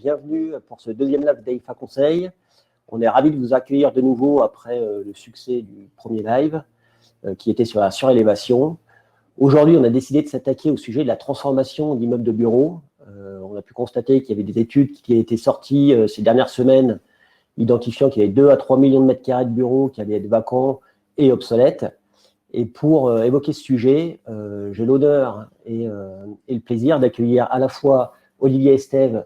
bienvenue pour ce deuxième live d'AIFA Conseil. On est ravis de vous accueillir de nouveau après le succès du premier live qui était sur la surélévation. Aujourd'hui, on a décidé de s'attaquer au sujet de la transformation d'immeubles de bureaux. On a pu constater qu'il y avait des études qui étaient sorties ces dernières semaines identifiant qu'il y avait 2 à 3 millions de mètres carrés de bureaux qui allaient être vacants et obsolètes. Et pour évoquer ce sujet, j'ai l'honneur et le plaisir d'accueillir à la fois Olivier Estève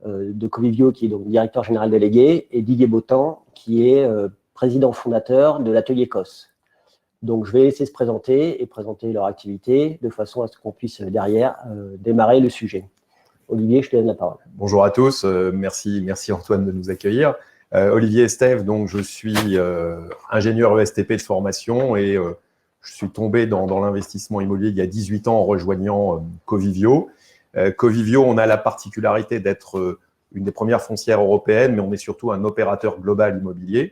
de Covivio, qui est donc directeur général délégué, et Didier Bottan, qui est président fondateur de l'atelier COS. Donc, je vais laisser se présenter et présenter leur activité de façon à ce qu'on puisse derrière démarrer le sujet. Olivier, je te donne la parole. Bonjour à tous, merci Antoine de nous accueillir. Olivier Estève, donc je suis ingénieur ESTP de formation et je suis tombé dans l'investissement immobilier il y a 18 ans en rejoignant Covivio. Covivio, on a la particularité d'être une des premières foncières européennes, mais on est surtout un opérateur global immobilier.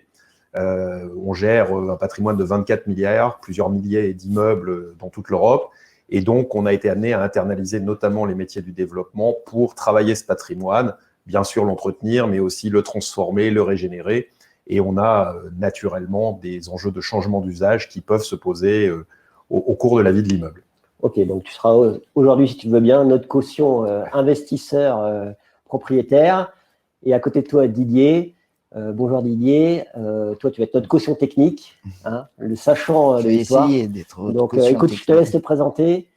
On gère un patrimoine de 24 milliards, plusieurs milliers d'immeubles dans toute l'Europe. Et donc, on a été amené à internaliser notamment les métiers du développement pour travailler ce patrimoine, bien sûr l'entretenir, mais aussi le transformer, le régénérer. Et on a naturellement des enjeux de changement d'usage qui peuvent se poser au cours de la vie de l'immeuble. Ok, donc tu seras aujourd'hui, si tu veux bien, notre caution investisseur propriétaire. Et à côté de toi, Didier. Bonjour Didier, toi tu vas être notre caution technique, hein, le sachant de l'histoire. Je vais essayer d'être donc écoute, je te laisse te présenter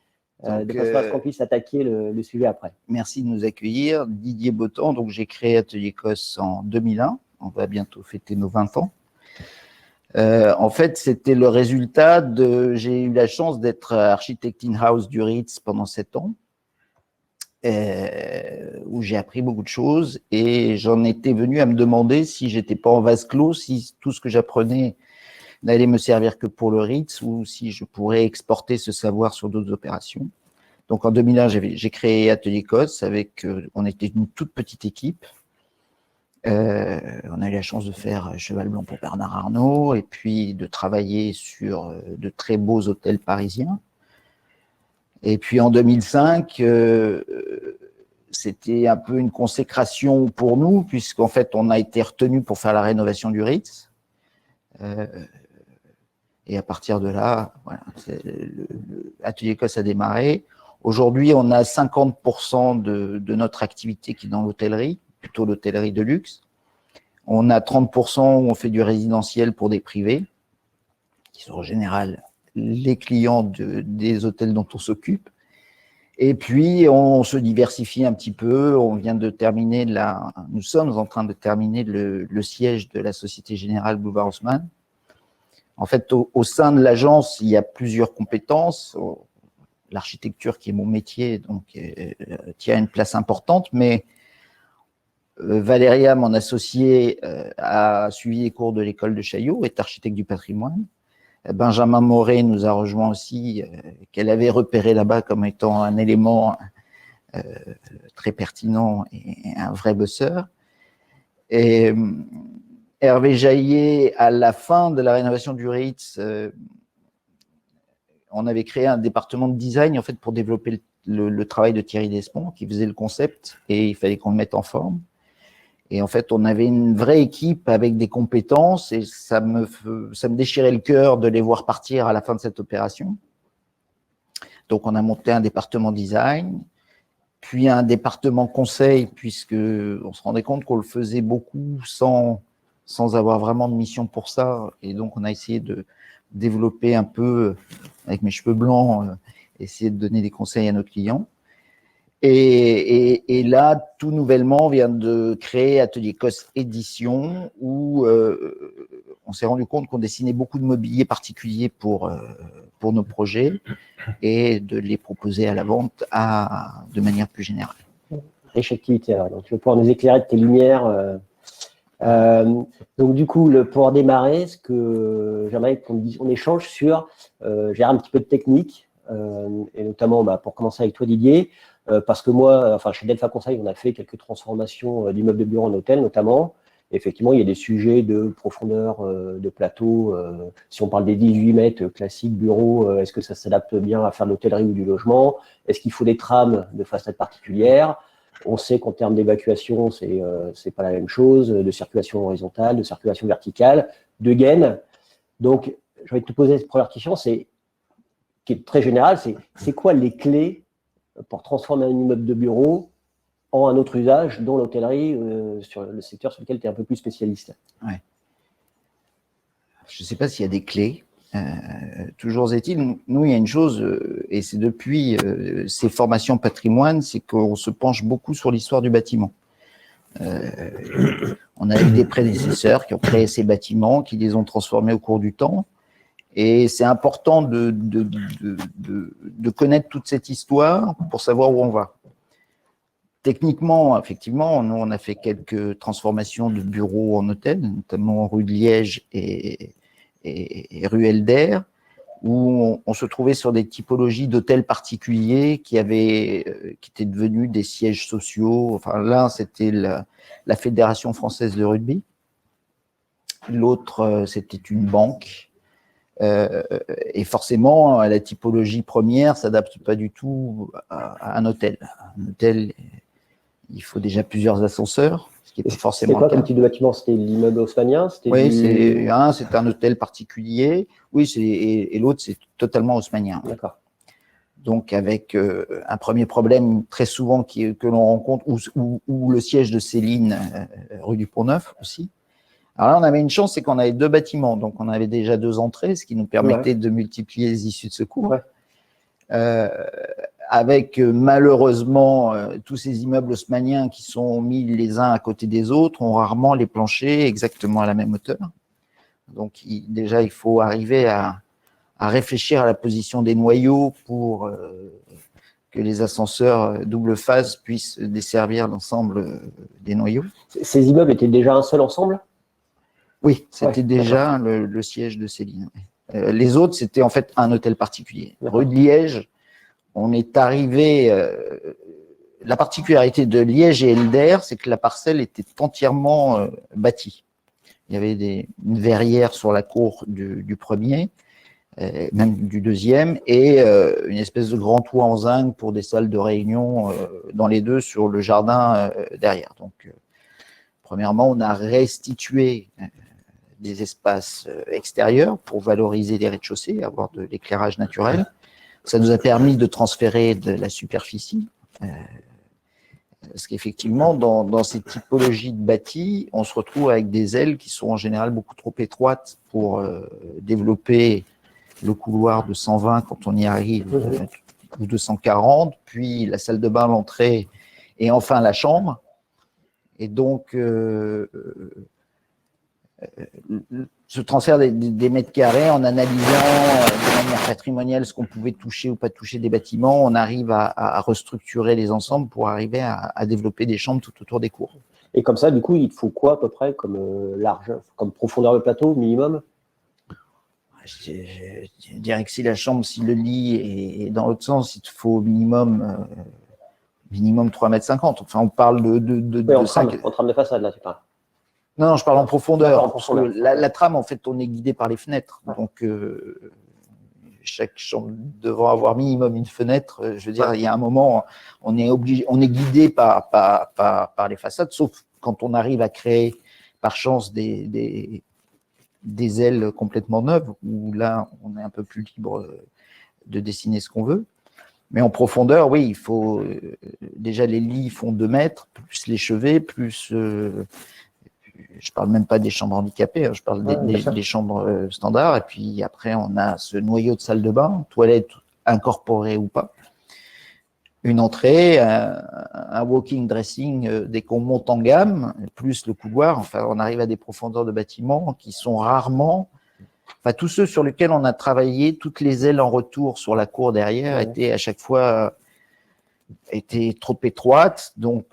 de façon à ce qu'on puisse attaquer le sujet après. Merci de nous accueillir. Didier Bottan, donc j'ai créé Atelier COS en 2001, on va bientôt fêter nos 20 ans. En fait, c'était le résultat de… J'ai eu la chance d'être architecte in-house du Ritz pendant 7 ans. Où j'ai appris beaucoup de choses et j'en étais venu à me demander si j'étais pas en vase clos, si tout ce que j'apprenais n'allait me servir que pour le Ritz ou si je pourrais exporter ce savoir sur d'autres opérations. Donc en 2001, j'ai créé Atelier COS avec, on était une toute petite équipe. On a eu la chance de faire Cheval Blanc pour Bernard Arnault et puis de travailler sur de très beaux hôtels parisiens. Et puis en 2005, c'était un peu une consécration pour nous, puisqu'en fait, on a été retenu pour faire la rénovation du Ritz. Et à partir de là, voilà, Atelier COS a démarré. Aujourd'hui, on a 50% de notre activité qui est dans l'hôtellerie, plutôt l'hôtellerie de luxe. On a 30% où on fait du résidentiel pour des privés, qui sont en général les clients des hôtels dont on s'occupe. Et puis, on se diversifie un petit peu. On vient de terminer nous sommes en train de terminer le siège de la Société Générale Boulevard Haussmann. En fait, au sein de l'agence, il y a plusieurs compétences. L'architecture, qui est mon métier, donc tient une place importante, mais Valéria, mon associée, a suivi les cours de l'école de Chaillot, est architecte du patrimoine. Benjamin Moret nous a rejoint aussi, qu'elle avait repéré là-bas comme étant un élément très pertinent et un vrai bosseur. Et Hervé Jaillet, à la fin de la rénovation du Ritz, on avait créé un département de design en fait, pour développer le travail de Thierry Despont, qui faisait le concept, et il fallait qu'on le mette en forme. Et en fait, on avait une vraie équipe avec des compétences et ça me déchirait le cœur de les voir partir à la fin de cette opération. Donc, on a monté un département design, puis un département conseil, puisqu'on se rendait compte qu'on le faisait beaucoup sans avoir vraiment de mission pour ça. Et donc, on a essayé de développer un peu, avec mes cheveux blancs, essayer de donner des conseils à nos clients. Et là, tout nouvellement, on vient de créer Atelier COS Édition, où on s'est rendu compte qu'on dessinait beaucoup de mobilier particulier pour nos projets et de les proposer à la vente de manière plus générale. Riche activité, alors. Donc, tu vas pouvoir nous éclairer de tes lumières. Donc, du coup, pour démarrer, ce que j'aimerais qu'on échange sur, gérer un petit peu de technique, et notamment pour commencer avec toi, Didier. Parce que moi, chez Delpha Conseil, on a fait quelques transformations d'immeubles de bureaux en hôtel, notamment. Effectivement, il y a des sujets de profondeur de plateau. Si on parle des 18 mètres classiques bureaux, est-ce que ça s'adapte bien à faire de l'hôtellerie ou du logement? Est-ce qu'il faut des trames de façade particulière? On sait qu'en termes d'évacuation, c'est pas la même chose, de circulation horizontale, de circulation verticale, de gaine. Donc, je vais te poser cette première question, qui est très générale, c'est quoi les clés pour transformer un immeuble de bureau en un autre usage, dont l'hôtellerie, sur le secteur sur lequel tu es un peu plus spécialiste? Ouais. Je ne sais pas s'il y a des clés. Toujours est-il, nous, il y a une chose, et c'est depuis ces formations patrimoine, c'est qu'on se penche beaucoup sur l'histoire du bâtiment. On a eu des prédécesseurs qui ont créé ces bâtiments, qui les ont transformés au cours du temps. Et c'est important de connaître toute cette histoire pour savoir où on va. Techniquement, effectivement, nous, on a fait quelques transformations de bureaux en hôtels, notamment rue de Liège et rue Helder, où on se trouvait sur des typologies d'hôtels particuliers qui étaient devenus des sièges sociaux. Enfin, l'un, c'était la Fédération française de rugby. L'autre, c'était une banque. Et forcément, la typologie première s'adapte pas du tout à un hôtel. Un hôtel, il faut déjà plusieurs ascenseurs, ce qui est forcément. C'est quoi comme type de bâtiment? C'était l'immeuble haussmannien? Oui, c'est un hôtel particulier. Oui, et l'autre, c'est totalement haussmannien. D'accord. Donc, avec un premier problème très souvent que l'on rencontre, ou le siège de Céline, rue du Pont-Neuf aussi. Alors là, on avait une chance, c'est qu'on avait 2 bâtiments, donc on avait déjà 2 entrées, ce qui nous permettait de multiplier les issues de secours. Ouais. Avec malheureusement tous ces immeubles haussmanniens qui sont mis les uns à côté des autres ont rarement les planchers exactement à la même hauteur. Donc déjà, il faut arriver à réfléchir à la position des noyaux pour que les ascenseurs double phase puissent desservir l'ensemble des noyaux. Ces immeubles étaient déjà un seul ensemble? Oui, c'était déjà le siège de Céline. Les autres, c'était en fait un hôtel particulier. Rue de Liège, on est arrivé. La particularité de Liège et Helder, c'est que la parcelle était entièrement bâtie. Il y avait une verrière sur la cour du premier, même du deuxième, et une espèce de grand toit en zinc pour des salles de réunion dans les deux sur le jardin derrière. Donc, premièrement, on a restitué des espaces extérieurs pour valoriser les rez-de-chaussée, avoir de l'éclairage naturel. Ça nous a permis de transférer de la superficie. Parce qu'effectivement, dans ces typologies de bâtis, on se retrouve avec des ailes qui sont en général beaucoup trop étroites pour développer le couloir de 120 quand on y arrive, ou de 140, puis la salle de bain, l'entrée, et enfin la chambre. Et donc, ce transfert des mètres carrés, en analysant de manière patrimoniale ce qu'on pouvait toucher ou pas toucher des bâtiments, on arrive à restructurer les ensembles pour arriver à développer des chambres tout autour des cours. Et comme ça, du coup, il te faut quoi à peu près comme comme profondeur de plateau minimum? Je dirais que si la chambre, si le lit est dans l'autre sens, il te faut minimum 3,50 m. Enfin, on parle de en trame de façade, là, tu parles. Non, je parle en profondeur. En profondeur. La trame, en fait, on est guidé par les fenêtres. Ouais. Donc, chaque chambre devant avoir minimum une fenêtre, je veux dire, il y a un moment, on est guidé par les façades, sauf quand on arrive à créer, par chance, des ailes complètement neuves, où là, on est un peu plus libre de dessiner ce qu'on veut. Mais en profondeur, oui, il faut déjà les lits font 2 mètres, plus les chevets, plus je parle même pas des chambres handicapées, je parle des chambres standards. Et puis après, on a ce noyau de salle de bain, toilette incorporée ou pas, une entrée, un walking dressing dès qu'on monte en gamme, plus le couloir. Enfin, on arrive à des profondeurs de bâtiments qui sont rarement. Enfin, tous ceux sur lesquels on a travaillé, toutes les ailes en retour sur la cour derrière étaient à chaque fois trop étroites. Donc,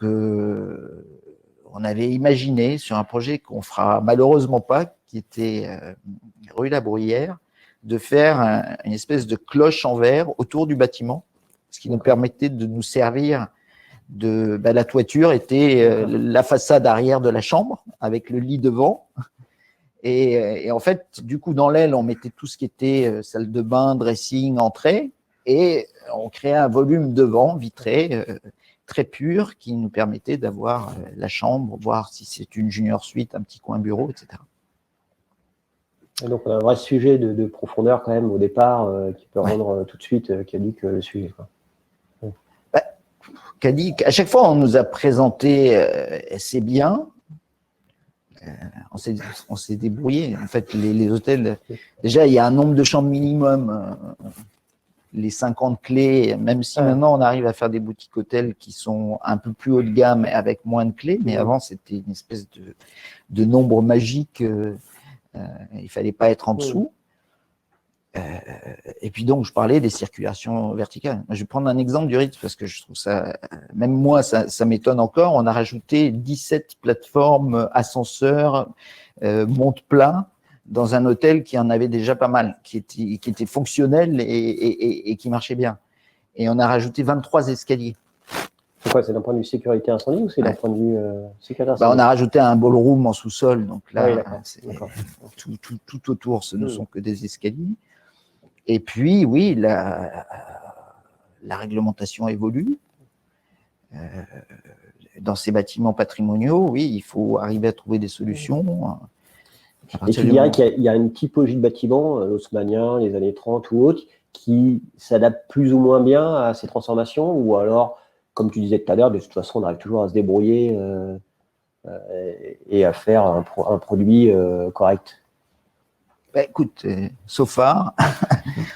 on avait imaginé sur un projet qu'on fera malheureusement pas, qui était rue La Bruyère, de faire une espèce de cloche en verre autour du bâtiment, ce qui nous permettait de nous servir de la toiture était la façade arrière de la chambre avec le lit devant. Et en fait, du coup, dans l'aile, on mettait tout ce qui était salle de bain, dressing, entrée, et on créait un volume devant, vitré, très pur qui nous permettait d'avoir la chambre, voir si c'est une junior suite, un petit coin bureau, etc. Et donc, on a un vrai sujet de profondeur quand même au départ qui peut rendre tout de suite caduque le sujet, quoi. Caduque, à chaque fois, on nous a présenté c'est bien. On s'est débrouillé. En fait, les hôtels, déjà, il y a un nombre de chambres minimum. Les 50 clés, même si maintenant on arrive à faire des boutiques hôtels qui sont un peu plus haut de gamme avec moins de clés, mais avant c'était une espèce de nombre magique, il fallait pas être en dessous. Et puis donc je parlais des circulations verticales. Je vais prendre un exemple du Ritz parce que je trouve ça, même moi ça m'étonne encore, on a rajouté 17 plateformes ascenseurs monte-plat dans un hôtel qui en avait déjà pas mal, qui était fonctionnel et qui marchait bien. Et on a rajouté 23 escaliers. C'est quoi, c'est d'un point de vue sécurité incendie ou c'est d'un point de vue sécurité incendie? On a rajouté un ballroom en sous-sol, donc là, tout autour, ce ne sont que des escaliers. Et puis, oui, la réglementation évolue. Dans ces bâtiments patrimoniaux, oui, il faut arriver à trouver des solutions. Et tu dirais qu'il y a une typologie de bâtiments, haussmannien, les années 30 ou autres, qui s'adaptent plus ou moins bien à ces transformations, ou alors, comme tu disais tout à l'heure, de toute façon, on arrive toujours à se débrouiller et à faire un produit correct. Bah, écoute, Sofar,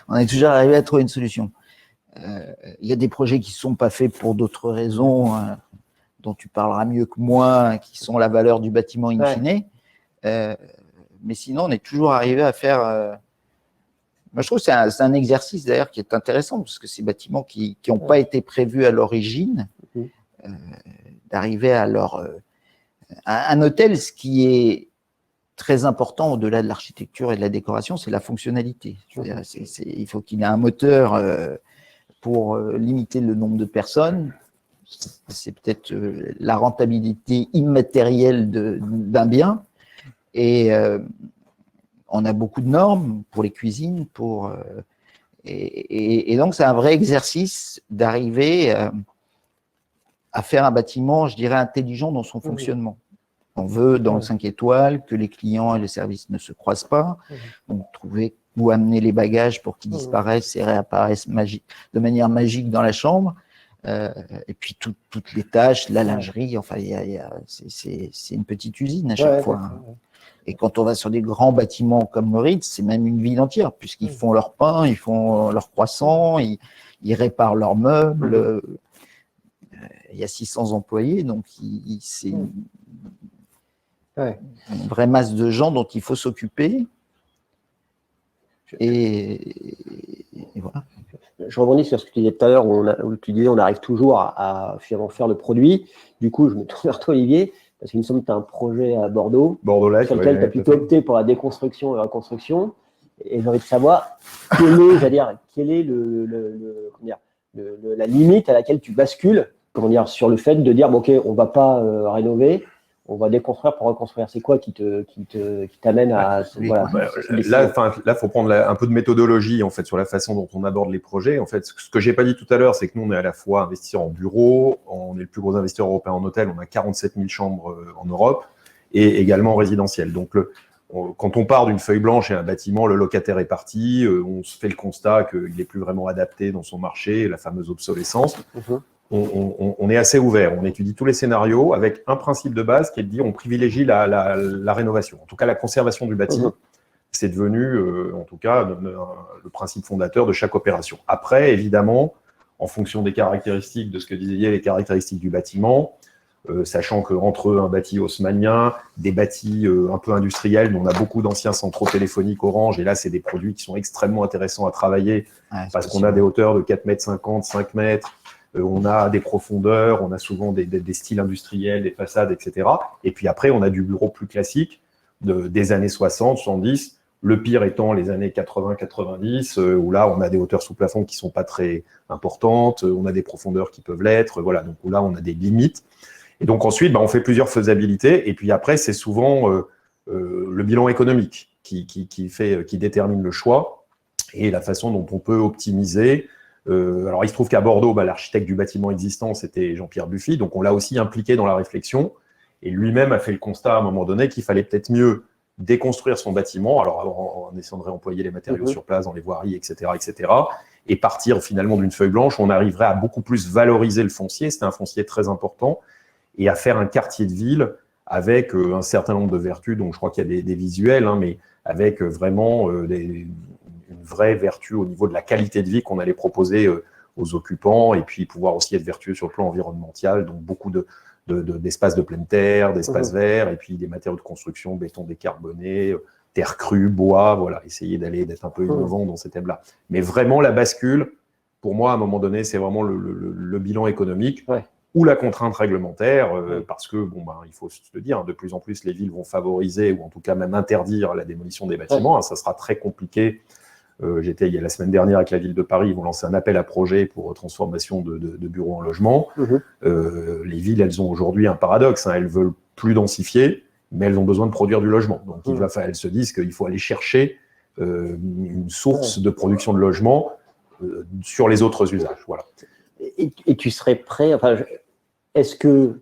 on est toujours arrivé à trouver une solution. Il y a des projets qui ne sont pas faits pour d'autres raisons, dont tu parleras mieux que moi, qui sont la valeur du bâtiment in fine. Mais sinon, on est toujours arrivé à faire… Moi, je trouve que c'est un exercice, d'ailleurs, qui est intéressant, parce que ces bâtiments qui n'ont pas été prévus à l'origine, d'arriver à leur… un hôtel, ce qui est très important, au-delà de l'architecture et de la décoration, c'est la fonctionnalité. Je veux dire, il faut qu'il ait un moteur pour limiter le nombre de personnes. C'est peut-être la rentabilité immatérielle d'un bien. Et on a beaucoup de normes pour les cuisines, et donc c'est un vrai exercice d'arriver à faire un bâtiment, je dirais, intelligent dans son fonctionnement. On veut, dans le 5 étoiles, que les clients et les services ne se croisent pas. Donc, trouver où amener les bagages pour qu'ils disparaissent et réapparaissent de manière magique dans la chambre. Et puis toutes les tâches, la lingerie, enfin, c'est une petite usine à chaque fois. Et quand on va sur des grands bâtiments comme le Ritz, c'est même une ville entière, puisqu'ils font leur pain, ils font leur croissant, ils réparent leurs meubles. Il y a 600 employés, donc c'est une vraie masse de gens dont il faut s'occuper. Et voilà. Je rebondis sur ce que tu disais tout à l'heure, où tu disais on arrive toujours à finalement faire le produit. Du coup, je me tourne vers toi, Olivier, parce qu'il me semble que tu as un projet à Bordeaux, sur lequel tu as plutôt opté pour la déconstruction et la reconstruction. Et j'ai envie de savoir quelle est la limite à laquelle tu bascules, sur le fait de dire bon, ok, on ne va pas rénover, on va déconstruire pour reconstruire. C'est quoi qui t'amène à Là, faut prendre un peu de méthodologie en fait sur la façon dont on aborde les projets. En fait, ce que j'ai pas dit tout à l'heure, c'est que nous on est à la fois investisseur en bureau, on est le plus gros investisseur européen en hôtel, on a 47 000 chambres en Europe et également en résidentiel. Donc quand on part d'une feuille blanche et un bâtiment, le locataire est parti, on se fait le constat qu'il n'est plus vraiment adapté dans son marché, la fameuse obsolescence. On est assez ouvert, on étudie tous les scénarios avec un principe de base qui est de dire on privilégie la rénovation, en tout cas la conservation du bâti. C'est devenu, en tout cas, le principe fondateur de chaque opération. Après, évidemment, en fonction des caractéristiques, de ce que disait les caractéristiques du bâtiment, sachant qu'entre un bâti haussmannien, des bâtis un peu industriels, on a beaucoup d'anciens centraux téléphoniques Orange, et là, c'est des produits qui sont extrêmement intéressants à travailler, parce qu'on a des hauteurs de 4,50 m, 5 mètres, on a des profondeurs, on a souvent des styles industriels, des façades, etc. Et puis après, on a du bureau plus classique des années 60, 70, le pire étant les années 80-90, où là, on a des hauteurs sous plafond qui ne sont pas très importantes, on a des profondeurs qui peuvent l'être, voilà, donc là, on a des limites. Et donc ensuite, on fait plusieurs faisabilités, et puis après, c'est souvent le bilan économique qui détermine le choix et la façon dont on peut optimiser Alors, il se trouve qu'à Bordeaux, l'architecte du bâtiment existant, c'était Jean-Pierre Buffy, donc on l'a aussi impliqué dans la réflexion, et lui-même a fait le constat à un moment donné qu'il fallait peut-être mieux déconstruire son bâtiment, alors en essayant de réemployer les matériaux sur place, dans les voiries, etc., et partir finalement d'une feuille blanche, on arriverait à beaucoup plus valoriser le foncier, c'était un foncier très important, et à faire un quartier de ville avec un certain nombre de vertus, donc je crois qu'il y a des visuels, mais avec vraiment une vraie vertu au niveau de la qualité de vie qu'on allait proposer aux occupants, et puis pouvoir aussi être vertueux sur le plan environnemental, donc beaucoup d'espaces de pleine terre, d'espaces verts, et puis des matériaux de construction, béton décarboné, terre crue, bois, voilà, essayer d'être un peu innovant dans ces thèmes-là. Mais vraiment, la bascule, pour moi, à un moment donné, c'est vraiment le bilan économique ou la contrainte réglementaire, parce que, il faut se le dire, de plus en plus, les villes vont favoriser, ou en tout cas même interdire la démolition des bâtiments. Ça sera très compliqué. J'étais la semaine dernière avec la ville de Paris, ils vont lancer un appel à projet pour transformation de bureaux en logements. Les villes, elles ont aujourd'hui un paradoxe, elles veulent plus densifier, mais elles ont besoin de produire du logement. Donc elles se disent qu'il faut aller chercher une source de production de logement sur les autres usages. Voilà. Et tu serais prêt, est-ce que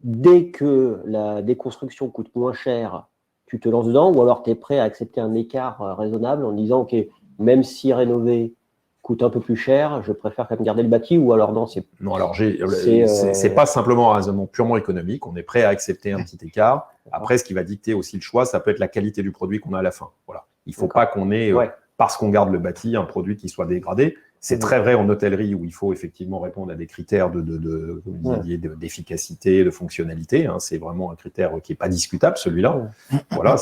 dès que la déconstruction coûte moins cher, tu te lances dedans, ou alors tu es prêt à accepter un écart raisonnable en disant, OK, même si rénover coûte un peu plus cher, je préfère quand même garder le bâti, ou alors non, c'est... Non, alors c'est pas simplement un raisonnement purement économique, on est prêt à accepter un petit écart. Après, ce qui va dicter aussi le choix, ça peut être la qualité du produit qu'on a à la fin. Voilà. Il ne faut pas qu'on ait, parce qu'on garde le bâti, un produit qui soit dégradé. C'est très vrai en hôtellerie, où il faut effectivement répondre à des critères d'efficacité, de fonctionnalité. C'est vraiment un critère qui n'est pas discutable, celui-là. Voilà,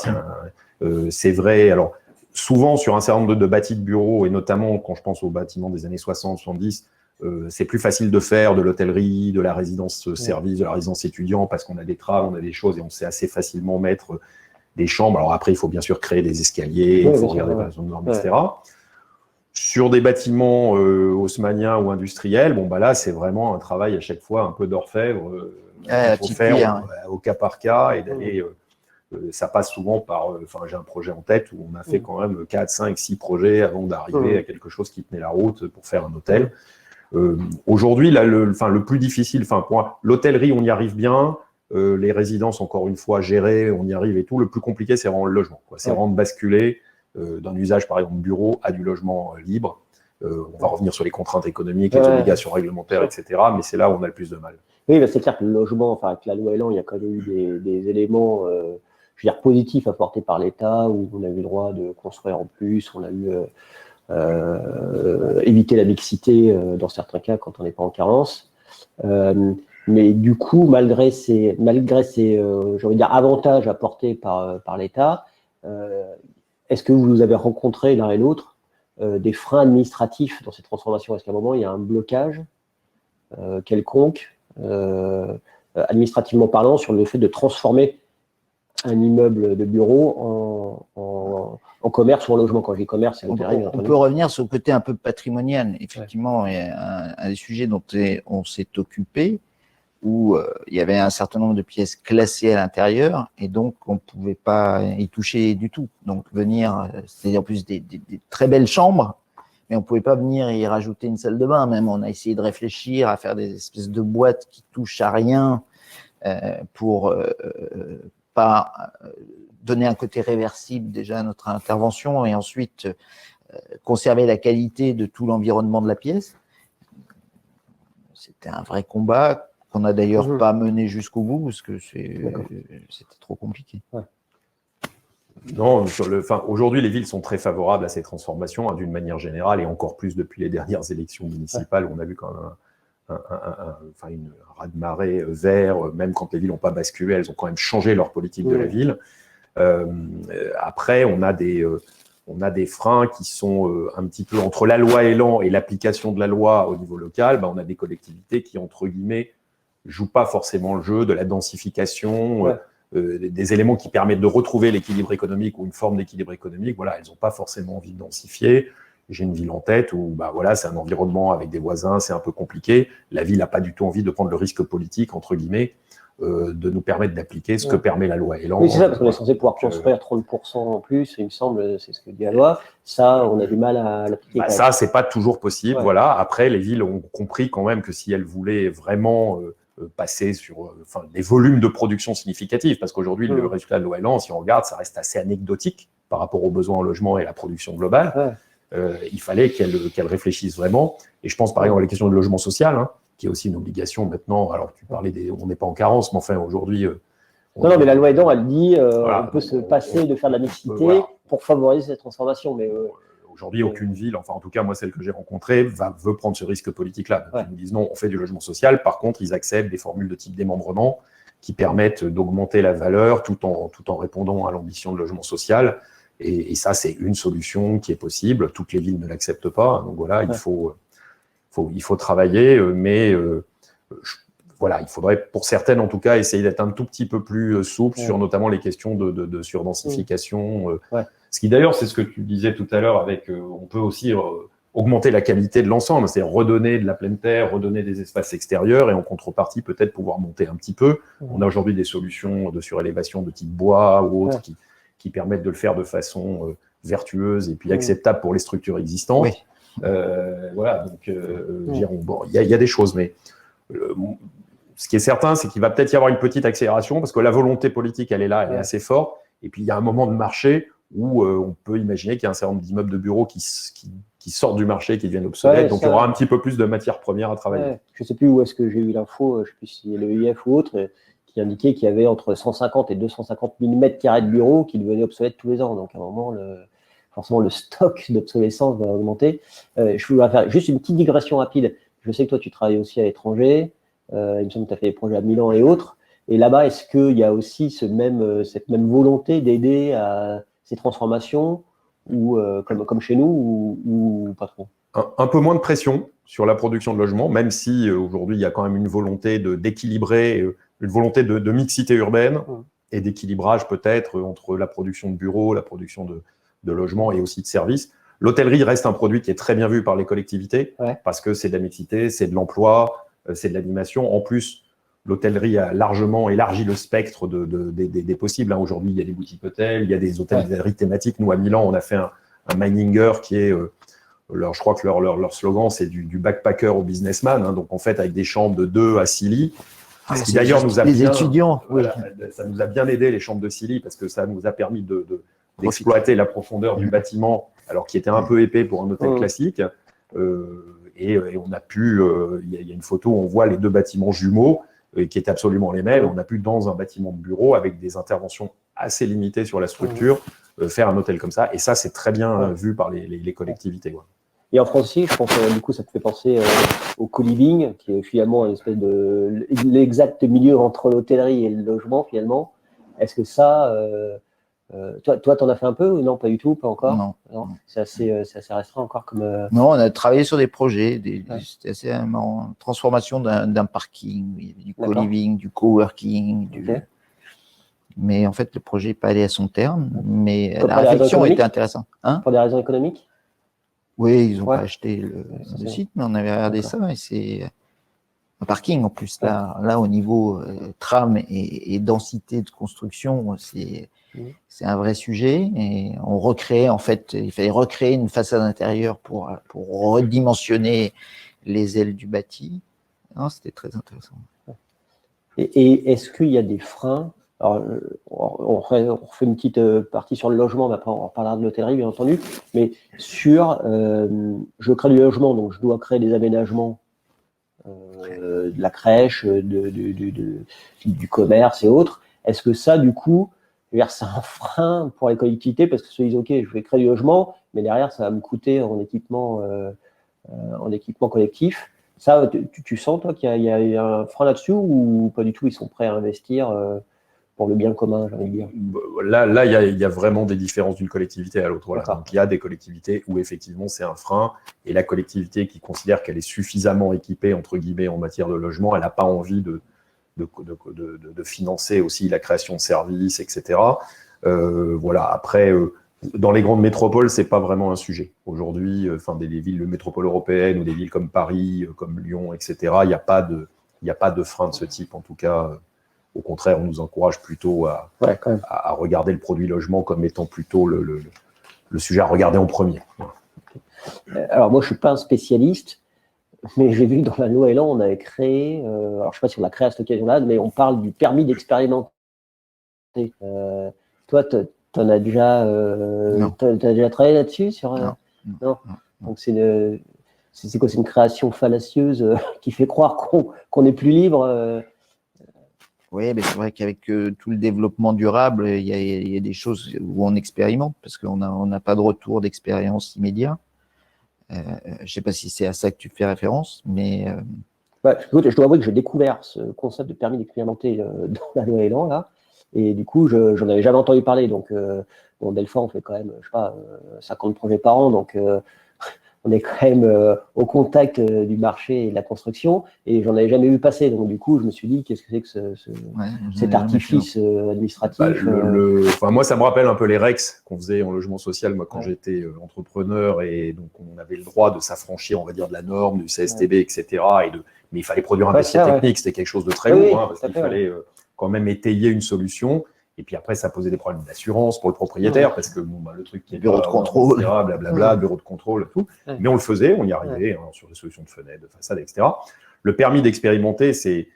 c'est vrai. Alors, souvent, sur un certain nombre de bâtis de bureaux, et notamment quand je pense aux bâtiments des années 60, 70, c'est plus facile de faire de l'hôtellerie, de la résidence service, de la résidence étudiant, parce qu'on a des traves, on a des choses, et on sait assez facilement mettre des chambres. Alors après, il faut bien sûr créer des escaliers, il faut regarder par exemple, normes, etc. Sur des bâtiments haussmanniens ou industriels, là, c'est vraiment un travail à chaque fois un peu d'orfèvre qu'il faut faire au cas par cas, et d'aller... ça passe souvent par... j'ai un projet en tête où on a fait quand même 4, 5, 6 projets avant d'arriver à quelque chose qui tenait la route pour faire un hôtel. Aujourd'hui, là, le plus difficile, pour moi, l'hôtellerie, on y arrive bien. Les résidences, encore une fois, gérées, on y arrive et tout. Le plus compliqué, c'est vraiment le logement. C'est vraiment de basculer d'un usage, par exemple, bureau à du logement libre. On va revenir sur les contraintes économiques, les obligations réglementaires, etc. Mais c'est là où on a le plus de mal. Oui, c'est clair que le logement, avec la loi Elan, il y a quand même eu des éléments positifs apportés par l'État, où on a eu le droit de construire en plus, on a eu éviter la mixité dans certains cas quand on n'est pas en carence. Mais du coup, malgré ces j'ai envie de dire, avantages apportés par l'État, est-ce que vous avez rencontré l'un et l'autre des freins administratifs dans cette transformation? Est-ce qu'à un moment, il y a un blocage quelconque, administrativement parlant, sur le fait de transformer un immeuble de bureau en commerce ou en logement? Quand je dis commerce, c'est l'hôtellerie. On peut revenir sur le côté un peu patrimonial. Effectivement, il y a un des sujets dont on s'est occupé, où il y avait un certain nombre de pièces classées à l'intérieur, et donc on ne pouvait pas y toucher du tout. Donc c'est-à-dire en plus des très belles chambres, mais on ne pouvait pas venir y rajouter une salle de bain. Même on a essayé de réfléchir à faire des espèces de boîtes qui touchent à rien pour pas donner un côté réversible déjà à notre intervention, et ensuite conserver la qualité de tout l'environnement de la pièce. C'était un vrai combat qu'on n'a d'ailleurs pas mené jusqu'au bout, parce que c'était trop compliqué. Non, aujourd'hui, les villes sont très favorables à ces transformations, d'une manière générale, et encore plus depuis les dernières élections municipales, où on a vu quand même une raz-de-marée vert, même quand les villes n'ont pas basculé, elles ont quand même changé leur politique de la ville. Après, on a des freins qui sont un petit peu entre la loi Elan et l'application de la loi au niveau local. On a des collectivités qui, entre guillemets, jouent pas forcément le jeu de la densification, des éléments qui permettent de retrouver l'équilibre économique ou une forme d'équilibre économique. Voilà, elles n'ont pas forcément envie de densifier. J'ai une ville en tête où c'est un environnement avec des voisins, c'est un peu compliqué. La ville n'a pas du tout envie de prendre le risque politique, entre guillemets, de nous permettre d'appliquer ce que permet la loi Elan. Oui, c'est ça, parce qu'on est censé pouvoir construire 30% en plus, il me semble, c'est ce que dit la loi. Ça, on a du mal à l'appliquer. Ça, c'est pas toujours possible. Voilà. Après, les villes ont compris quand même que si elles voulaient vraiment passer sur des volumes de production significatifs, parce qu'aujourd'hui, le résultat de l'OLAN, si on regarde, ça reste assez anecdotique par rapport aux besoins en logement et la production globale. Il fallait qu'elles réfléchissent vraiment. Et je pense, par exemple, à la question du logement social, qui est aussi une obligation maintenant. Alors, tu parlais on n'est pas en carence, mais enfin, aujourd'hui… non, mais la loi Elan, elle dit on peut se passer de faire de la mixité pour favoriser cette transformation. Mais aujourd'hui, aucune ville, enfin en tout cas moi celle que j'ai rencontrée, veut prendre ce risque politique-là. Ils nous disent non, on fait du logement social. Par contre, ils acceptent des formules de type démembrement qui permettent d'augmenter la valeur tout en répondant à l'ambition de logement social. Et ça, c'est une solution qui est possible. Toutes les villes ne l'acceptent pas. Donc voilà, il faut travailler, mais voilà, il faudrait, pour certaines en tout cas, essayer d'être un tout petit peu plus souple sur notamment les questions de surdensification. Ce qui d'ailleurs, c'est ce que tu disais tout à l'heure avec, on peut aussi augmenter la qualité de l'ensemble, c'est-à-dire redonner de la pleine terre, redonner des espaces extérieurs et en contrepartie peut-être pouvoir monter un petit peu. On a aujourd'hui des solutions de surélévation de type bois ou autres qui permettent de le faire de façon vertueuse et puis acceptable pour les structures existantes. Voilà, donc il y a des choses, mais ce qui est certain, c'est qu'il va peut-être y avoir une petite accélération parce que la volonté politique, elle est là, elle est assez forte. Et puis, il y a un moment de marché où on peut imaginer qu'il y a un certain nombre d'immeubles de bureaux qui sortent du marché, qui deviennent obsolètes. Donc, il y aura un petit peu plus de matières premières à travailler. Je ne sais plus où est-ce que j'ai eu l'info, je ne sais plus si c'est le IF ou autre, qui indiquait qu'il y avait entre 150 et 250 000 mètres carrés de bureaux qui devenaient obsolètes tous les ans. Donc, à un moment, forcément, le stock d'obsolescence va augmenter. Je voudrais faire juste une petite digression rapide. Je sais que toi, tu travailles aussi à l'étranger. Il me semble que tu as fait des projets à Milan et autres. Et là-bas, est-ce qu'il y a aussi cette même volonté d'aider à ces transformations ou comme chez nous ou pas trop? Un peu moins de pression sur la production de logements, même si aujourd'hui, il y a quand même une volonté d'équilibrer, une volonté de mixité urbaine et d'équilibrage peut-être entre la production de bureaux, la production de logements et aussi de services. L'hôtellerie reste un produit qui est très bien vu par les collectivités parce que c'est de la mixité, c'est de l'emploi, c'est de l'animation. En plus, l'hôtellerie a largement élargi le spectre des possibles. Aujourd'hui, il y a des boutiques hôtels, il y a des hôtelleries thématiques. Nous, à Milan, on a fait un Meininger qui est… je crois que leur slogan, c'est du backpacker au businessman. Donc, en fait, avec des chambres de 2 à 6 lits. Ce qui d'ailleurs nous a les étudiants. Ça nous a bien aidé, les chambres de 6 lits, parce que ça nous a permis d'exploiter la profondeur du bâtiment, alors qui était un peu épais pour un hôtel classique. Et on a pu, il y a une photo où on voit les 2 bâtiments jumeaux qui étaient absolument les mêmes. On a pu, dans un bâtiment de bureau, avec des interventions assez limitées sur la structure, faire un hôtel comme ça. Et ça, c'est très bien vu par les collectivités. Et en France aussi, je pense du coup, ça te fait penser au co-living, qui est finalement une espèce de l'exact milieu entre l'hôtellerie et le logement, finalement. Est-ce que ça… toi, t'en as fait un peu ou non, pas du tout, pas encore? Non. C'est assez restreint encore comme… Non, on a travaillé sur des projets, c'était assez marrant. Transformation d'un parking, il y avait du co-living, du coworking, mais en fait, le projet n'est pas allé à son terme, mais la réflexion était intéressante. Pour des raisons économiques? Oui, ils n'ont pas acheté le site, mais on avait regardé ça et c'est un parking en plus. Là, au niveau tram et densité de construction, c'est un vrai sujet. Et on recréait, en fait, il fallait recréer une façade intérieure pour redimensionner les ailes du bâti. C'était très intéressant. Et est-ce qu'il y a des freins? Alors, on refait une petite partie sur le logement, mais après on reparlera de l'hôtellerie, bien entendu. Mais sur, je crée du logement, donc je dois créer des aménagements, de la crèche, du commerce et autres. Est-ce que ça, du coup, c'est un frein pour les collectivités parce que se disent, OK, je vais créer du logement, mais derrière, ça va me coûter en équipement collectif. Ça, tu sens, toi, qu'il y a un frein là-dessus ou pas du tout? Ils sont prêts à investir pour le bien commun, j'ai envie de dire. Là, il y a vraiment des différences d'une collectivité à l'autre. Voilà. Donc, il y a des collectivités où effectivement c'est un frein, et la collectivité qui considère qu'elle est suffisamment équipée, entre guillemets, en matière de logement, elle n'a pas envie de financer aussi la création de services, etc. Voilà. Après, dans les grandes métropoles, c'est pas vraiment un sujet. Aujourd'hui, des villes de métropole européenne ou des villes comme Paris, comme Lyon, etc., il n'y a pas de frein de ce type, en tout cas. Au contraire, on nous encourage plutôt à regarder le produit logement comme étant plutôt le sujet à regarder en premier. Alors moi, je ne suis pas un spécialiste, mais j'ai vu que dans la loi Elan, on avait créé, alors je ne sais pas si on l'a créé à cette occasion-là, mais on parle du permis d'expérimenter. Toi, tu en as déjà, t'as déjà travaillé là-dessus Non. Donc c'est quoi? C'est une création fallacieuse qui fait croire qu'on est plus libre. Oui, mais c'est vrai qu'avec tout le développement durable, il y a des choses où on expérimente parce qu'on n'a pas de retour d'expérience immédiat. Je ne sais pas si c'est à ça que tu fais référence, mais… Écoute, je dois avouer que j'ai découvert ce concept de permis d'expérimenter dans la loi Elan, là, et du coup, j'en avais jamais entendu parler. Donc, Delphort, on fait quand même, je sais pas, 50 projets par an, donc on est quand même au contact du marché et de la construction, et j'en avais jamais vu passer. Donc, du coup, je me suis dit, qu'est-ce que c'est que cet artifice administratif Moi, ça me rappelle un peu les REX qu'on faisait en logement social, moi, quand j'étais entrepreneur, et donc on avait le droit de s'affranchir, on va dire, de la norme, du CSTB, etc. Mais il fallait produire un dossier technique, c'était quelque chose de très lourd, parce qu'il fallait quand même étayer une solution. Et puis après, ça posait des problèmes d'assurance pour le propriétaire, parce que le truc qui est bureau de contrôle, blablabla, bureau de contrôle, tout. Mais on le faisait, on y arrivait sur des solutions de fenêtres, de façade, etc. Le permis d'expérimenter, c'est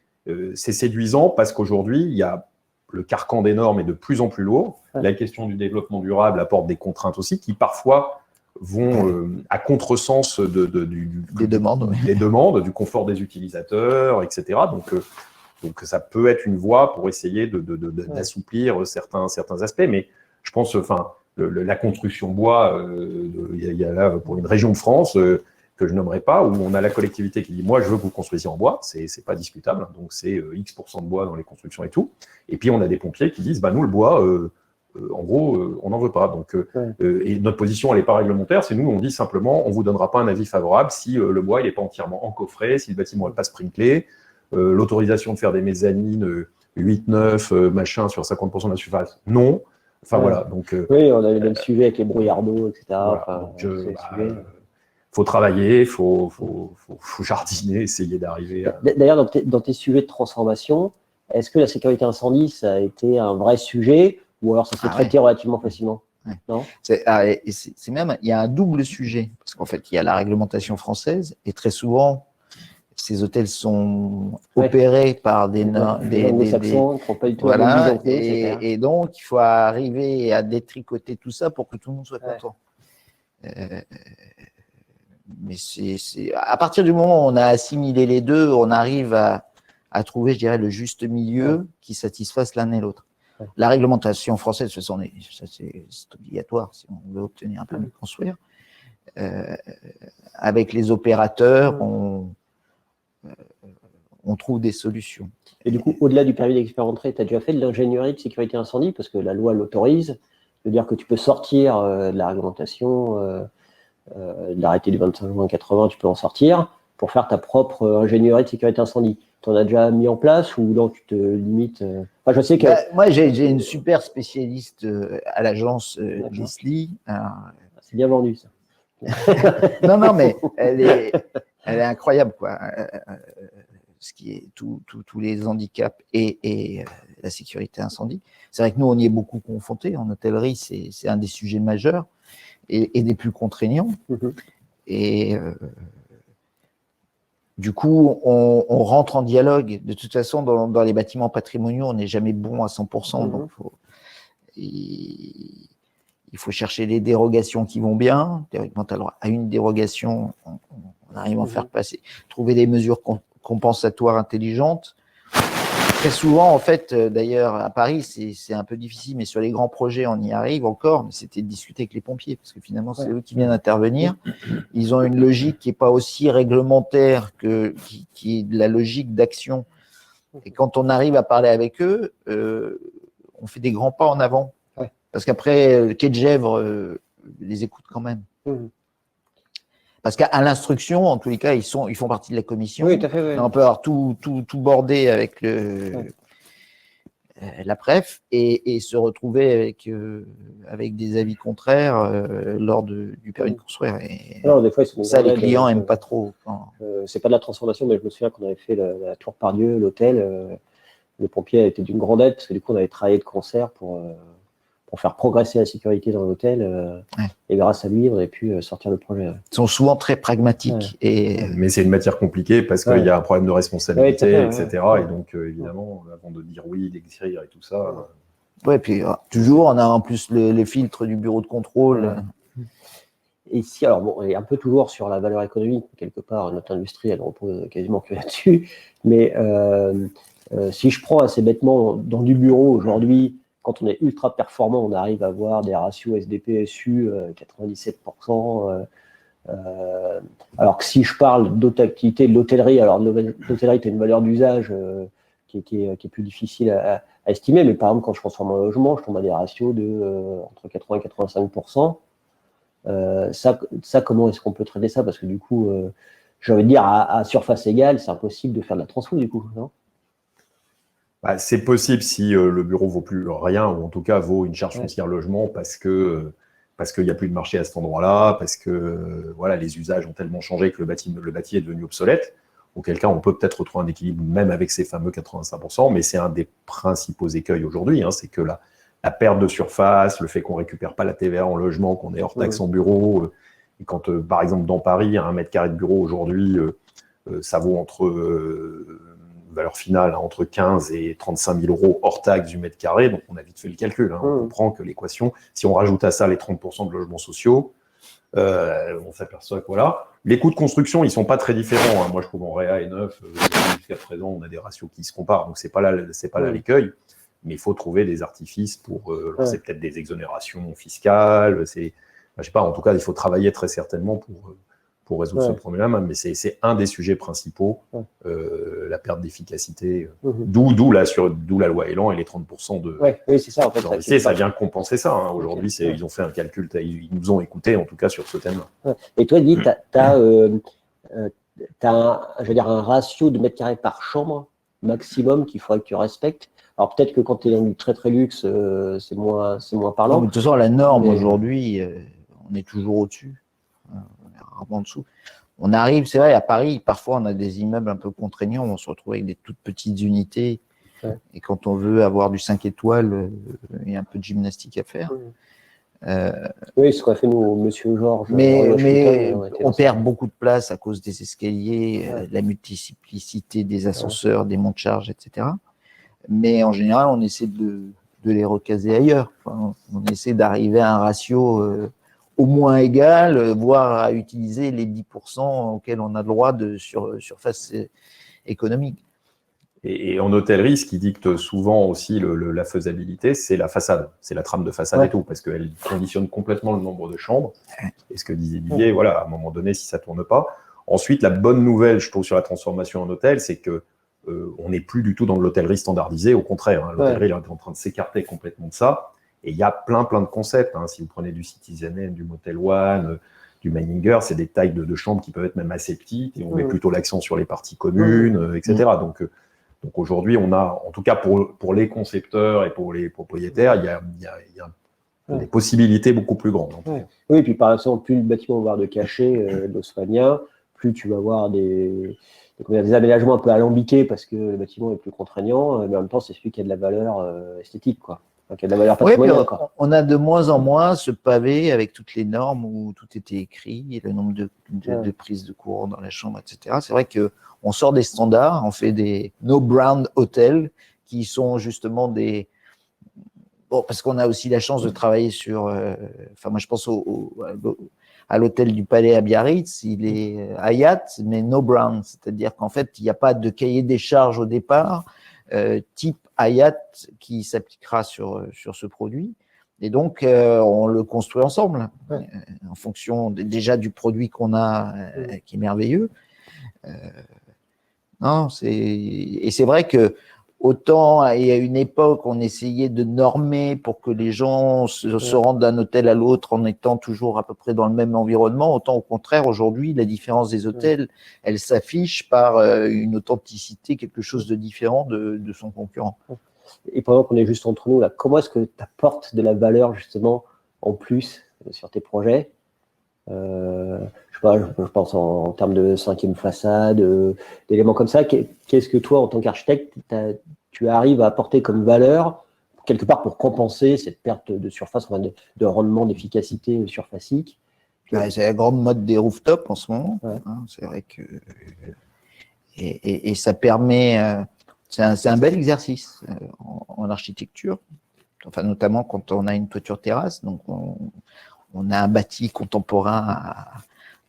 séduisant parce qu'aujourd'hui, il y a le carcan des normes est de plus en plus lourd. La question du développement durable apporte des contraintes aussi qui parfois vont à contresens des demandes, du confort des utilisateurs, etc. Donc, ça peut être une voie pour essayer d'assouplir certains aspects. Mais je pense, la construction bois, il y a là, pour une région de France que je nommerai pas, où on a la collectivité qui dit « moi, je veux que vous construisiez en bois », c'est pas discutable, donc c'est X% de bois dans les constructions et tout. Et puis, on a des pompiers qui disent « nous, le bois, en gros, on n'en veut pas ». Donc, et notre position, elle n'est pas réglementaire, c'est nous, on dit simplement « on ne vous donnera pas un avis favorable si le bois n'est pas entièrement encoffré, si le bâtiment n'est pas sprinklé ». L'autorisation de faire des mezzanines 8-9, machin, sur 50% de la surface, non. Enfin, voilà. Donc, oui, on avait le sujet avec les brouillards d'eau, etc. Voilà, faut travailler, faut jardiner, essayer d'arriver à… D'ailleurs, dans tes sujets de transformation, est-ce que la sécurité incendie, ça a été un vrai sujet ou alors ça s'est traité relativement facilement? Non, c'est même, il y a un double sujet, parce qu'en fait, il y a la réglementation française et très souvent, ces hôtels sont opérés par des voilà, et donc il faut arriver à détricoter tout ça pour que tout le monde soit content. Mais c'est à partir du moment où on a assimilé les deux, on arrive à trouver, je dirais, le juste milieu qui satisfasse l'un et l'autre. La réglementation française, de toute façon, c'est obligatoire si on veut obtenir un permis de construire. Avec les opérateurs, on trouve des solutions. Et du coup, au-delà du permis d'expérimenter, tu as déjà fait de l'ingénierie de sécurité incendie parce que la loi l'autorise. C'est-à-dire que tu peux sortir de la réglementation, de l'arrêté du 25 juin 80, tu peux en sortir pour faire ta propre ingénierie de sécurité incendie. Tu en as déjà mis en place ou non, tu te limites je sais que… Moi, j'ai une super spécialiste à l'agence Leslie. C'est bien vendu, ça. non, mais elle est incroyable, quoi. Ce qui est tous les handicaps et la sécurité incendie. C'est vrai que nous, on y est beaucoup confrontés. En hôtellerie, c'est un des sujets majeurs et des plus contraignants. Et du coup, on rentre en dialogue. De toute façon, dans les bâtiments patrimoniaux, on n'est jamais bon à 100%. Donc, il faut chercher des dérogations qui vont bien. Théoriquement, tu as le droit à une dérogation, on arrive à en faire passer. Trouver des mesures compensatoires intelligentes. Très souvent, en fait, d'ailleurs, à Paris, c'est un peu difficile, mais sur les grands projets, on y arrive encore. Mais c'était de discuter avec les pompiers, parce que finalement, c'est eux qui viennent intervenir. Ils ont une logique qui n'est pas aussi réglementaire qui est de la logique d'action. Et quand on arrive à parler avec eux, on fait des grands pas en avant. Parce qu'après, le quai de Gèvres les écoute quand même. Parce qu'à l'instruction, en tous les cas, ils font partie de la commission. Oui, tout à fait. Oui. On peut avoir tout bordé avec la préf et se retrouver avec des avis contraires lors du permis de construire. Et alors, des fois, ça, les clients n'aiment pas trop. C'est pas de la transformation, mais je me souviens qu'on avait fait la Tour Pardieu, l'hôtel. les pompiers étaient d'une grande aide, parce que du coup, on avait travaillé de concert pour faire progresser la sécurité dans l'hôtel. Et grâce à lui, on a pu sortir le projet. Ils sont souvent très pragmatiques. Mais c'est une matière compliquée parce qu'il y a un problème de responsabilité, etc. Ouais. Et donc, évidemment, avant de dire oui, d'écrire et tout ça. Ouais, puis toujours, on a en plus les filtres du bureau de contrôle. Et si, alors bon, et un peu toujours sur la valeur économique, quelque part, notre industrie, elle repose quasiment que là-dessus. Mais si je prends assez bêtement, dans du bureau aujourd'hui, quand on est ultra performant, on arrive à avoir des ratios SDP-SU 97%. Alors que si je parle d'autres activités, de l'hôtellerie, alors l'hôtellerie, tu as une valeur d'usage qui est plus difficile à estimer, mais par exemple, quand je transforme un logement, je tombe à des ratios de entre 80 et 85%. Ça, comment est-ce qu'on peut traiter ça? Parce que du coup, j'ai envie de dire, à surface égale, c'est impossible de faire de la transfo, du coup, non? C'est possible si le bureau vaut plus rien, ou en tout cas vaut une charge foncière logement parce qu'il n'y a plus de marché à cet endroit-là, parce que voilà, les usages ont tellement changé que le bâti est devenu obsolète. Auquel cas, on peut peut-être retrouver un équilibre même avec ces fameux 85%, mais c'est un des principaux écueils aujourd'hui, c'est que la perte de surface, le fait qu'on ne récupère pas la TVA en logement, qu'on est hors taxe en bureau, et quand, par exemple, dans Paris, un mètre carré de bureau aujourd'hui, ça vaut valeur finale entre 15 et 35 000 euros hors taxe du mètre carré, donc on a vite fait le calcul. On comprend que l'équation, si on rajoute à ça les 30% de logements sociaux, on s'aperçoit que voilà, les coûts de construction, ils ne sont pas très différents. Moi, je trouve en réa et neuf, jusqu'à présent, on a des ratios qui se comparent, donc ce n'est pas là l'écueil. Mais il faut trouver des artifices pour. C'est peut-être des exonérations fiscales. Je sais pas. En tout cas, il faut travailler très certainement pour résoudre ce problème. Mais c'est un des sujets principaux, la perte d'efficacité. D'où la loi Elan et les 30% de. Oui, c'est ça en fait. Ça vient compenser ça. Aujourd'hui, ils ont fait un calcul. Ils nous ont écoutés en tout cas sur ce thème-là. Et toi, Guy, tu as un ratio de mètres carrés par chambre maximum qu'il faudrait que tu respectes. Alors peut-être que quand tu es dans du très très luxe, c'est moins parlant. Non, mais de toute façon, la norme aujourd'hui, on est toujours au-dessus. On est rarement en dessous. On arrive, c'est vrai, à Paris, parfois on a des immeubles un peu contraignants, on se retrouve avec des toutes petites unités. Et quand on veut avoir du 5 étoiles, il y a un peu de gymnastique à faire. Oui, ce qu'on a fait nous, Monsieur Georges. Mais on perd beaucoup de place à cause des escaliers, de la multiplicité des ascenseurs, des monts de charge, etc. Mais en général, on essaie de les recaser ailleurs. Enfin, on essaie d'arriver à un ratio au moins égal, voire à utiliser les 10% auxquels on a le droit de surface économique. Et en hôtellerie, ce qui dicte souvent aussi la faisabilité, c'est la façade, c'est la trame de façade et tout, parce qu'elle conditionne complètement le nombre de chambres. Et ce que disait Didier, voilà, à un moment donné, si ça ne tourne pas. Ensuite, la bonne nouvelle, je trouve, sur la transformation en hôtel, c'est que on n'est plus du tout dans l'hôtellerie standardisée, au contraire. L'hôtellerie est en train de s'écarter complètement de ça. Et il y a plein de concepts. Si vous prenez du Citizen Inn, du Motel One, du Meininger, c'est des tailles de chambres qui peuvent être même assez petites et on met plutôt l'accent sur les parties communes, etc. Donc aujourd'hui, on a, en tout cas pour les concepteurs et pour les propriétaires, il y a des possibilités beaucoup plus grandes. Oui, et puis par exemple, plus le bâtiment va avoir de cachets d'haussmanniens, plus tu vas avoir des aménagements un peu alambiqués parce que le bâtiment est plus contraignant, mais en même temps, c'est celui qui a de la valeur esthétique, quoi. Qui a de la valeur patrimoniale. On a de moins en moins ce pavé avec toutes les normes où tout était écrit, et le nombre de prises de courant dans la chambre, etc. C'est vrai qu'on sort des standards, on fait des no-brand hotels qui sont justement des... Bon, parce qu'on a aussi la chance de travailler sur... Enfin, moi, je pense à l'hôtel du Palais à Biarritz, il est Hyatt, mais no-brand, c'est-à-dire qu'en fait, il n'y a pas de cahier des charges au départ, type Hyatt qui s'appliquera sur ce produit. Et donc, on le construit ensemble, en fonction déjà du produit qu'on a, qui est merveilleux. Et c'est vrai que autant, et à une époque, on essayait de normer pour que les gens se rendent d'un hôtel à l'autre en étant toujours à peu près dans le même environnement. Autant au contraire, aujourd'hui, la différence des hôtels, elle s'affiche par une authenticité, quelque chose de différent de son concurrent. Et pendant qu'on est juste entre nous, là, comment est-ce que tu apportes de la valeur justement en plus sur tes projets? Je sais pas, je pense en termes de cinquième façade, d'éléments comme ça. Qu'est-ce que toi, en tant qu'architecte, tu arrives à apporter comme valeur, quelque part pour compenser cette perte de surface, enfin de rendement, d'efficacité surfacique. C'est la grande mode des rooftops en ce moment. Ouais. Hein, c'est vrai que et ça permet, c'est un bel exercice en architecture, enfin notamment quand on a une toiture terrasse, donc on a un bâti contemporain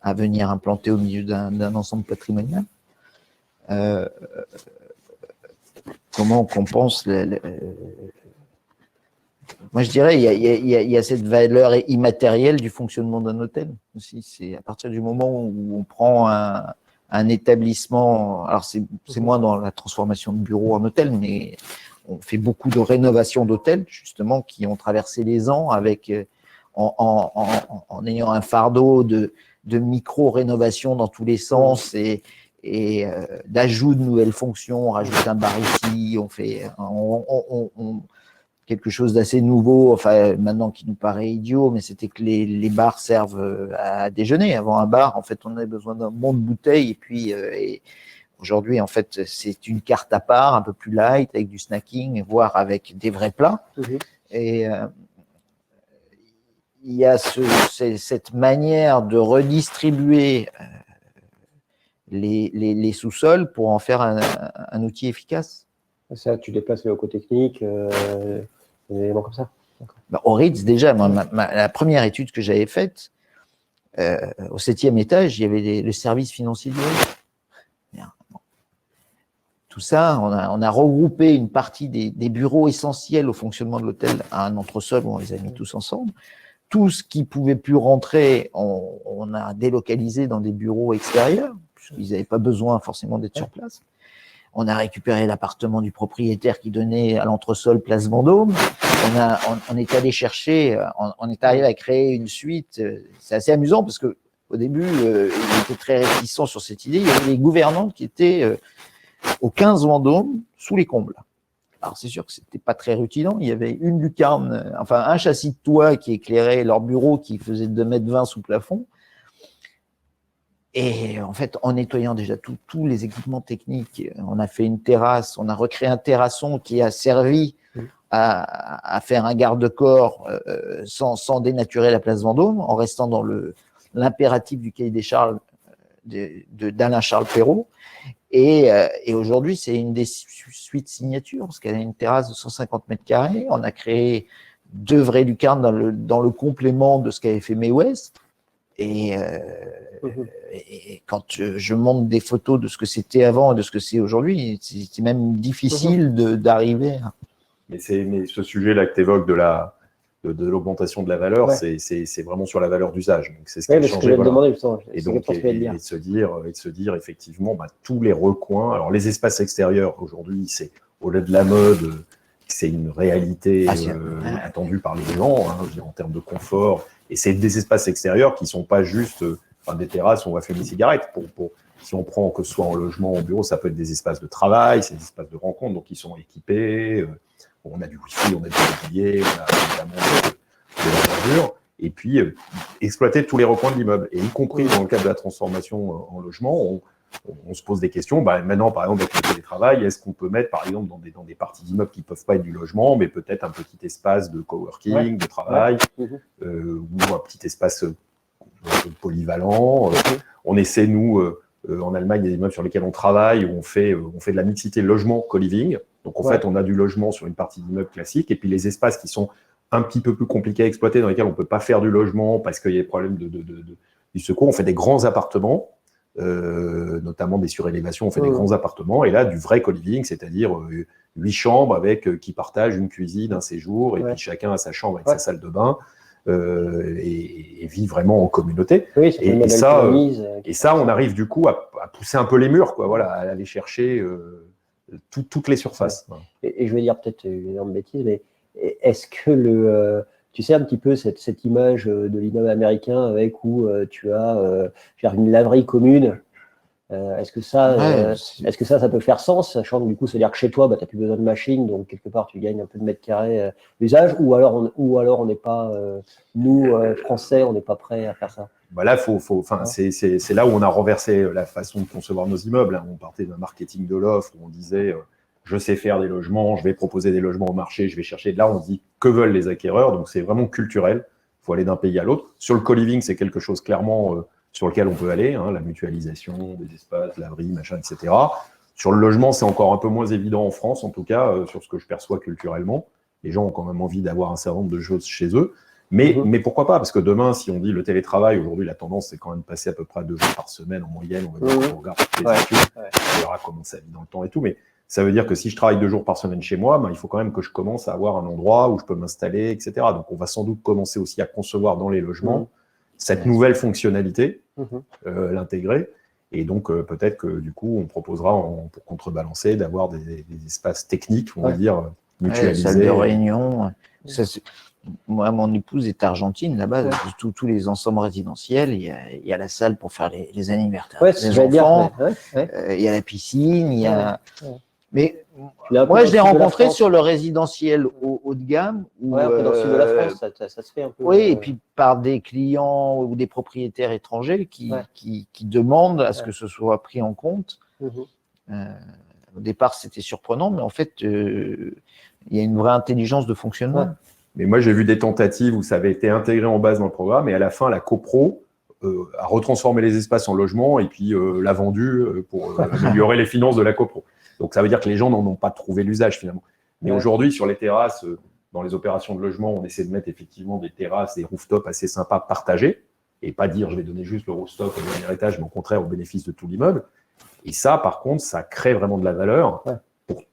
à venir implanter au milieu d'un ensemble patrimonial. Comment on compense moi, je dirais, il y a cette valeur immatérielle du fonctionnement d'un hôtel aussi. C'est à partir du moment où on prend un établissement, alors c'est moins dans la transformation de bureaux en hôtel, mais on fait beaucoup de rénovations d'hôtels, justement, qui ont traversé les ans avec, en ayant un fardeau de micro-rénovations dans tous les sens et d'ajout de nouvelles fonctions. On rajoute un bar ici, on fait quelque chose d'assez nouveau, enfin maintenant qui nous paraît idiot, mais c'était que les bars servent à déjeuner. Avant un bar, en fait, on avait besoin d'un bon de bouteilles, et puis aujourd'hui, en fait, c'est une carte à part, un peu plus light, avec du snacking, voire avec des vrais plats. Et il y a cette manière de redistribuer les sous-sols pour en faire un outil efficace. Ça, tu déplaces les locaux techniques, des éléments comme ça. Au Ritz, déjà, la première étude que j'avais faite, au 7e étage, il y avait le service financier du Ritz. Tout ça, on a regroupé une partie des bureaux essentiels au fonctionnement de l'hôtel à un entresol où on les a mis tous ensemble. Tout ce qui pouvait plus rentrer, on a délocalisé dans des bureaux extérieurs, puisqu'ils n'avaient pas besoin forcément d'être sur place. On a récupéré l'appartement du propriétaire qui donnait à l'entresol Place Vendôme. On est allé chercher, on est arrivé à créer une suite. C'est assez amusant parce que au début, il était très réticent sur cette idée. Il y avait les gouvernantes qui étaient au 15 Vendôme, sous les combles. Alors c'est sûr que c'était pas très rutilant. Il y avait une lucarne, enfin un châssis de toit qui éclairait leur bureau qui faisait 2,20 m sous plafond. Et en fait, en nettoyant déjà tous les équipements techniques, on a fait une terrasse, on a recréé un terrasson qui a servi à faire un garde-corps sans dénaturer la place Vendôme, en restant dans l'impératif du cahier des charges d'Alain Charles Perrault. Et aujourd'hui, c'est une des suites signatures, parce qu'elle a une terrasse de 150 m². On a créé 2 vraies lucarnes dans le complément de ce qu'avait fait May West. Et quand je montre des photos de ce que c'était avant et de ce que c'est aujourd'hui, c'est même difficile d'arriver. Mais ce sujet-là que tu évoques de l'augmentation de la valeur, c'est vraiment sur la valeur d'usage. Donc c'est ce qui a changé. Et donc de se dire effectivement, tous les recoins. Alors les espaces extérieurs aujourd'hui, c'est au-delà de la mode, c'est une réalité attendue par les gens, en termes de confort. Et c'est des espaces extérieurs qui ne sont pas juste des terrasses où on va fumer une cigarette. Si on prend que ce soit en logement, en bureau, ça peut être des espaces de travail, c'est des espaces de rencontre, donc ils sont équipés. On a du wifi, on a du mobilier, on a évidemment de la verdure. Et puis, exploiter tous les recoins de l'immeuble. Et y compris dans le cadre de la transformation en logement, on se pose des questions. Maintenant, par exemple, avec le télétravail, est-ce qu'on peut mettre, par exemple, dans des parties d'immeubles qui ne peuvent pas être du logement, mais peut-être un petit espace de coworking, de travail, ou un petit espace polyvalent. On essaie, nous, en Allemagne, il y a des immeubles sur lesquels on travaille, où on fait de la mixité logement co-living. Donc, en fait, on a du logement sur une partie d'immeuble classique, et puis les espaces qui sont un petit peu plus compliqués à exploiter, dans lesquels on ne peut pas faire du logement parce qu'il y a des problèmes du secours, on fait des grands appartements, notamment des surélévations, on fait des grands appartements, et là, du vrai co-living, c'est-à-dire 8 chambres qui partagent une cuisine, un séjour, et puis chacun a sa chambre avec sa salle de bain, et vit vraiment en communauté. Oui, et ça, on arrive du coup à pousser un peu les murs, à aller chercher toutes les surfaces. Et je vais dire peut-être une énorme bêtise, mais est-ce que tu sais un petit peu cette image de l'immeuble américain avec où tu as une laverie commune, est-ce que ça peut faire sens, sachant que du coup, c'est-à-dire que chez toi, tu n'as plus besoin de machine, donc quelque part, tu gagnes un peu de mètres carrés d'usage, ou alors on n'est pas, nous, Français, on n'est pas prêts à faire ça? Là, c'est là où on a renversé la façon de concevoir nos immeubles. On partait d'un marketing de l'offre où on disait je sais faire des logements, je vais proposer des logements au marché, je vais chercher. Là, on se dit que veulent les acquéreurs, donc c'est vraiment culturel. Il faut aller d'un pays à l'autre. Sur le co-living, c'est quelque chose clairement sur lequel on peut aller, hein, la mutualisation des espaces, l'abri, machin, etc. Sur le logement, c'est encore un peu moins évident en France, en tout cas, sur ce que je perçois culturellement. Les gens ont quand même envie d'avoir un certain nombre de choses chez eux. Mais pourquoi pas? Parce que demain, si on dit le télétravail, aujourd'hui, la tendance, c'est quand même de passer à peu près à 2 jours par semaine en moyenne. On va dire qu'on regarde toutes les études, on verra comment ça vit dans le temps et tout. Mais ça veut dire que si je travaille 2 jours par semaine chez moi, ben, il faut quand même que je commence à avoir un endroit où je peux m'installer, etc. Donc, on va sans doute commencer aussi à concevoir dans les logements cette nouvelle fonctionnalité, l'intégrer. Et donc, peut-être que du coup, on proposera, pour contrebalancer, d'avoir des espaces techniques, on va dire, mutualisés. Salle de réunion. Ça, moi, mon épouse est argentine, là-bas, tous les ensembles résidentiels, il y a la salle pour faire les anniversaires des enfants, il y a la piscine, il y a… Mais moi, je l'ai rencontré sur le résidentiel haut de gamme. Où, un peu dans le sud de la France, ça se fait un peu. Oui, et puis par des clients ou des propriétaires étrangers qui demandent à ce que ce soit pris en compte. Au départ, c'était surprenant, mais en fait, il y a une vraie intelligence de fonctionnement. Mais moi, j'ai vu des tentatives où ça avait été intégré en base dans le programme, et à la fin, la copro a retransformé les espaces en logements et puis l'a vendu pour améliorer les finances de la copro. Donc, ça veut dire que les gens n'en ont pas trouvé l'usage finalement. Mais aujourd'hui, sur les terrasses, dans les opérations de logement, on essaie de mettre effectivement des terrasses, des rooftops assez sympas partagés, et pas dire je vais donner juste le rooftop au dernier étage, mais au contraire au bénéfice de tout l'immeuble. Et ça, par contre, ça crée vraiment de la valeur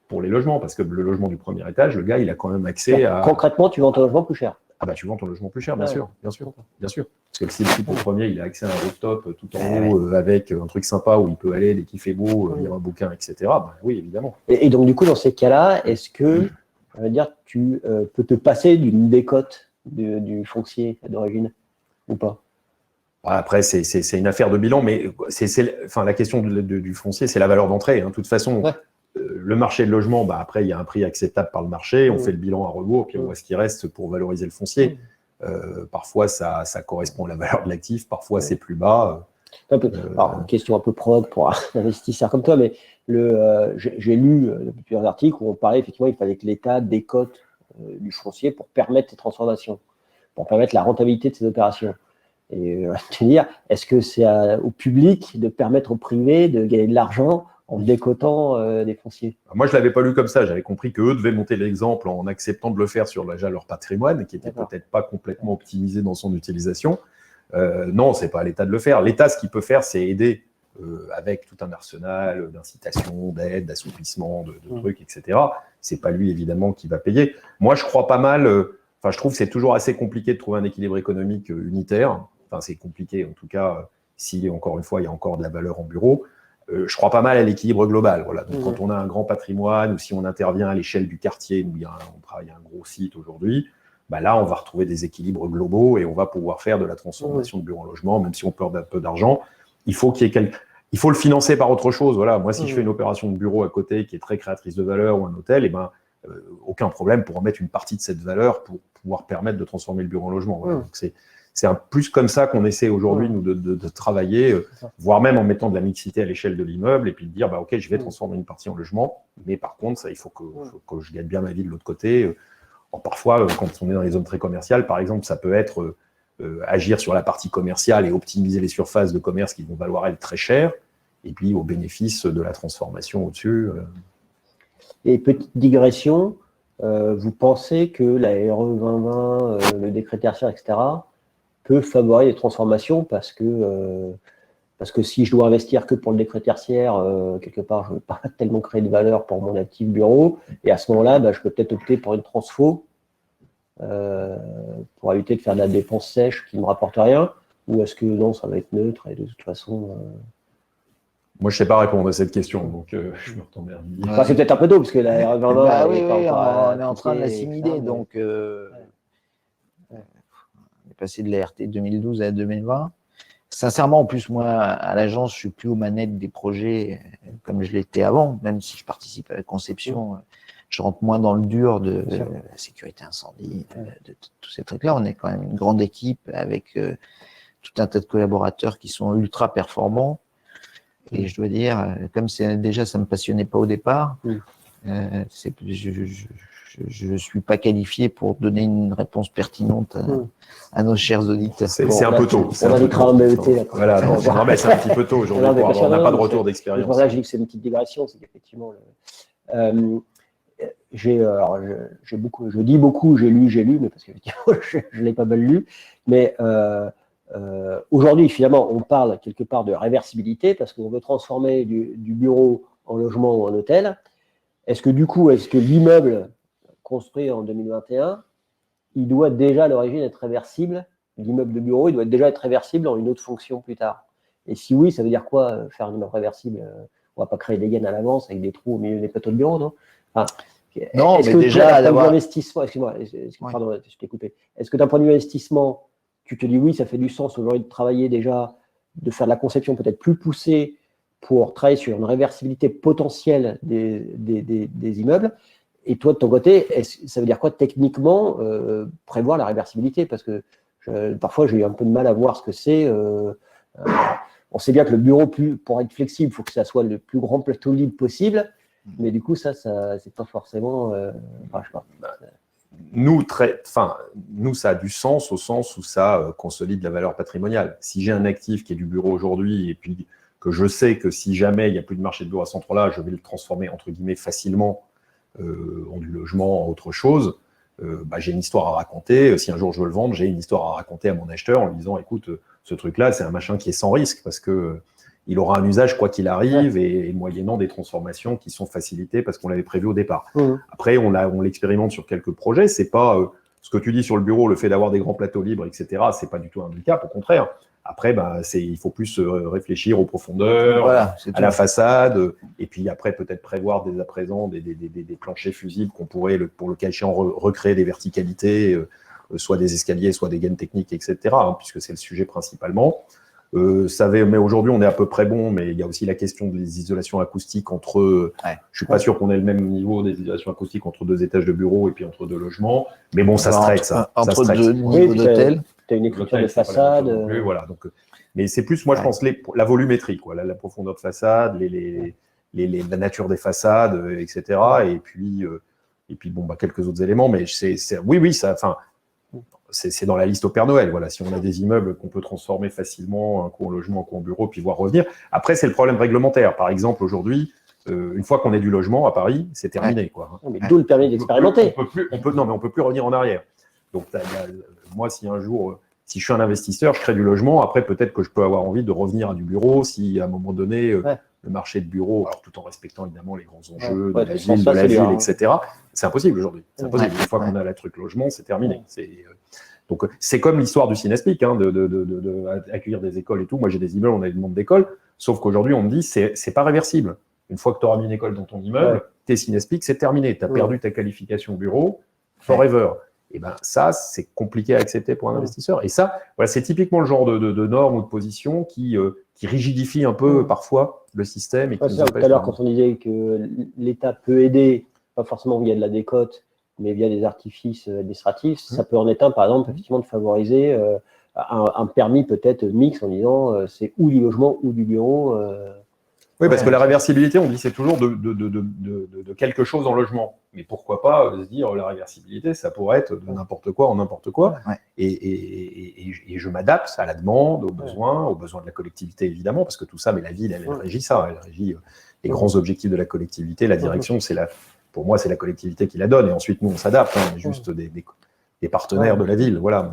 pour les logements, parce que le logement du premier étage, le gars, il a quand même accès à… Concrètement, tu vends ton logement plus cher. Ah bah tu vends ton logement plus cher, bien sûr. Parce que si le type au premier, il a accès à un rooftop tout en haut, avec un truc sympa où il peut aller dès qu'il fait beau, lire un bouquin, etc. Bah, oui, évidemment. Et donc, du coup, dans ces cas-là, est-ce que, on va dire, tu peux te passer d'une décote du foncier d'origine ou pas? Après, c'est une affaire de bilan, mais la question du foncier, c'est la valeur d'entrée. De toute façon, le marché de logement, après, il y a un prix acceptable par le marché, on fait le bilan à rebours, puis on voit ce qui reste pour valoriser le foncier. Parfois, ça correspond à la valeur de l'actif, parfois, c'est plus bas. Alors, une question un peu provoque pour un investisseur comme toi, mais j'ai lu plusieurs articles où on parlait effectivement qu'il fallait que l'État décote du foncier pour permettre ces transformations, pour permettre la rentabilité de ces opérations. Et te dire, est-ce que c'est au public de permettre au privé de gagner de l'argent en décotant des fonciers? Moi, je ne l'avais pas lu comme ça. J'avais compris qu'eux devaient monter l'exemple en acceptant de le faire sur déjà leur patrimoine, qui n'était peut-être pas complètement optimisé dans son utilisation. Non, ce n'est pas à l'État de le faire. L'État, ce qu'il peut faire, c'est aider avec tout un arsenal d'incitations, d'aides, d'assouplissement, de trucs, etc. Ce n'est pas lui, évidemment, qui va payer. Moi, je crois pas mal… je trouve que c'est toujours assez compliqué de trouver un équilibre économique unitaire. Enfin, c'est compliqué, en tout cas, si, encore une fois, il y a encore de la valeur en bureau. Je crois pas mal à l'équilibre global. Voilà. Donc, quand on a un grand patrimoine ou si on intervient à l'échelle du quartier, où on travaille à un gros site aujourd'hui, là, on va retrouver des équilibres globaux et on va pouvoir faire de la transformation de bureau en logement, même si on perd un peu d'argent. Il faut le financer par autre chose. Voilà. Moi, si je fais une opération de bureau à côté qui est très créatrice de valeur ou un hôtel, aucun problème pour en mettre une partie de cette valeur pour pouvoir permettre de transformer le bureau en logement. Voilà. Donc, c'est un plus comme ça qu'on essaie aujourd'hui, nous, de travailler, voire même en mettant de la mixité à l'échelle de l'immeuble et puis de dire, OK, je vais transformer une partie en logement, mais par contre, ça, il faut que je gagne bien ma vie de l'autre côté. Parfois, quand on est dans les zones très commerciales, par exemple, ça peut être agir sur la partie commerciale et optimiser les surfaces de commerce qui vont valoir, elles, très cher, et puis au bénéfice de la transformation au-dessus. Et petite digression, vous pensez que la RE 2020, le décret tertiaire, etc., peut favoriser les transformations parce que si je dois investir que pour le décret tertiaire, quelque part, je ne veux pas tellement créer de valeur pour mon actif bureau, et à ce moment-là, je peux peut-être opter pour une transfo pour éviter de faire de la dépense sèche qui ne me rapporte rien, ou est-ce que non, ça va être neutre et de toute façon… Moi, je ne sais pas répondre à cette question, donc je me retourne vers lui. C'est peut-être un peu tôt, parce que la RE 2020… on est en train de l'assimiler, donc… On est passé de la RT 2012 à 2020. Sincèrement, en plus, moi, à l'agence, je suis plus aux manettes des projets comme je l'étais avant, même si je participe à la conception. Je rentre moins dans le dur de la sécurité incendie, de tous ces trucs-là. On est quand même une grande équipe avec tout un tas de collaborateurs qui sont ultra performants. Et je dois dire, comme déjà ça me passionnait pas au départ, Je ne suis pas qualifié pour donner une réponse pertinente à nos chers auditeurs. C'est un peu tôt. On indiquera un BET. Voilà, non, mais c'est un petit peu tôt aujourd'hui. On n'a pas de retour d'expérience. C'est pour ça que je dis que c'est une petite digression, c'est qu'effectivement, je dis beaucoup, j'ai lu, mais parce qu'effectivement, je l'ai pas mal lu. Mais aujourd'hui, finalement, on parle quelque part de réversibilité parce qu'on veut transformer du bureau en logement ou en hôtel. Est-ce que l'immeuble construit en 2021, il doit déjà à l'origine être réversible? L'immeuble de bureau, il doit déjà être réversible en une autre fonction plus tard. Et si oui, ça veut dire quoi faire un immeuble réversible? On ne va pas créer des gaines à l'avance avec des trous au milieu des plateaux de bureau, non? Non, mais déjà d'avoir investissement, excuse-moi, pardon, je t'ai coupé. Est-ce que d'un point de vue investissement, tu te dis oui, ça fait du sens aujourd'hui de travailler déjà, de faire de la conception peut-être plus poussée pour travailler sur une réversibilité potentielle des immeubles? Et toi, de ton côté, ça veut dire quoi techniquement prévoir la réversibilité? Parce que parfois, j'ai eu un peu de mal à voir ce que c'est. On sait bien que le bureau, pour être flexible, il faut que ça soit le plus grand plateau libre possible. Mais du coup, ça c'est pas forcément. Je sais pas. Nous, ça a du sens au sens où ça consolide la valeur patrimoniale. Si j'ai un actif qui est du bureau aujourd'hui et puis que je sais que si jamais il n'y a plus de marché de bureau à ce endroit-là, je vais le transformer entre guillemets facilement en du logement, en autre chose, j'ai une histoire à raconter. Si un jour je veux le vendre, j'ai une histoire à raconter à mon acheteur en lui disant écoute, ce truc-là, c'est un machin qui est sans risque parce que il aura un usage quoi qu'il arrive et moyennant des transformations qui sont facilitées parce qu'on l'avait prévu au départ. Après, on l'expérimente sur quelques projets. C'est pas ce que tu dis sur le bureau, le fait d'avoir des grands plateaux libres, etc. C'est pas du tout un handicap, au contraire. Après, il faut plus réfléchir aux profondeurs, à la façade, et puis après peut-être prévoir dès à présent des planchers fusibles qu'on pourrait, pour le cas échéant, recréer des verticalités, soit des escaliers, soit des gaines techniques, etc. Puisque c'est le sujet principalement. Mais aujourd'hui, on est à peu près bon, mais il y a aussi la question des isolations acoustiques entre. Je suis pas sûr qu'on ait le même niveau des isolations acoustiques entre 2 étages de bureau et puis entre 2 logements. Mais bon, ça se traite, ça. Entre 2 niveaux d'hôtel. Tu as une écriture de façade. Voilà. Donc, mais c'est plus, moi, je pense, la volumétrie, quoi, la profondeur de façade, la nature des façades, etc. Et puis quelques autres éléments. Mais oui, ça. Enfin. C'est dans la liste au Père Noël. Voilà, si on a des immeubles qu'on peut transformer facilement, un coup en logement, un coup en bureau, puis voir revenir. Après, c'est le problème réglementaire. Par exemple, aujourd'hui, une fois qu'on est du logement à Paris, c'est terminé. Quoi. Mais d'où le permis d'expérimenter. On peut plus revenir en arrière. Donc, moi, si un jour, si je suis un investisseur, je crée du logement, après, peut-être que je peux avoir envie de revenir à du bureau si, à un moment donné, le marché de bureau, alors tout en respectant évidemment les grands enjeux de la ville, etc. C'est impossible aujourd'hui. C'est impossible. Une fois qu'on a la truc logement, c'est terminé. Donc, c'est comme l'histoire du Cinesplic, d'accueillir des écoles et tout. Moi, j'ai des immeubles, on a une demande d'école, sauf qu'aujourd'hui, on me dit, c'est pas réversible. Une fois que tu auras mis une école dans ton immeuble, t'es Cinesplic, c'est terminé. Tu as perdu ta qualification bureau, forever. Et ça, c'est compliqué à accepter pour un investisseur. Et ça, voilà, c'est typiquement le genre de normes ou de positions qui rigidifie un peu parfois le système. Et tout à l'heure, quand on disait que l'État peut aider, pas forcément via de la décote, mais via des artifices administratifs, ça peut en être un, par exemple, effectivement, de favoriser un permis peut-être mixte en disant c'est ou du logement ou du bureau. Oui, parce que la réversibilité, on dit c'est toujours de quelque chose en logement. Mais pourquoi pas se dire la réversibilité, ça pourrait être de n'importe quoi en n'importe quoi. Et je m'adapte à la demande, aux besoins de la collectivité évidemment, parce que tout ça, mais la ville, elle régit ça, elle régit les grands objectifs de la collectivité. La direction, pour moi, c'est la collectivité qui la donne. Et ensuite, nous, on s'adapte. On est juste des partenaires de la ville. Voilà.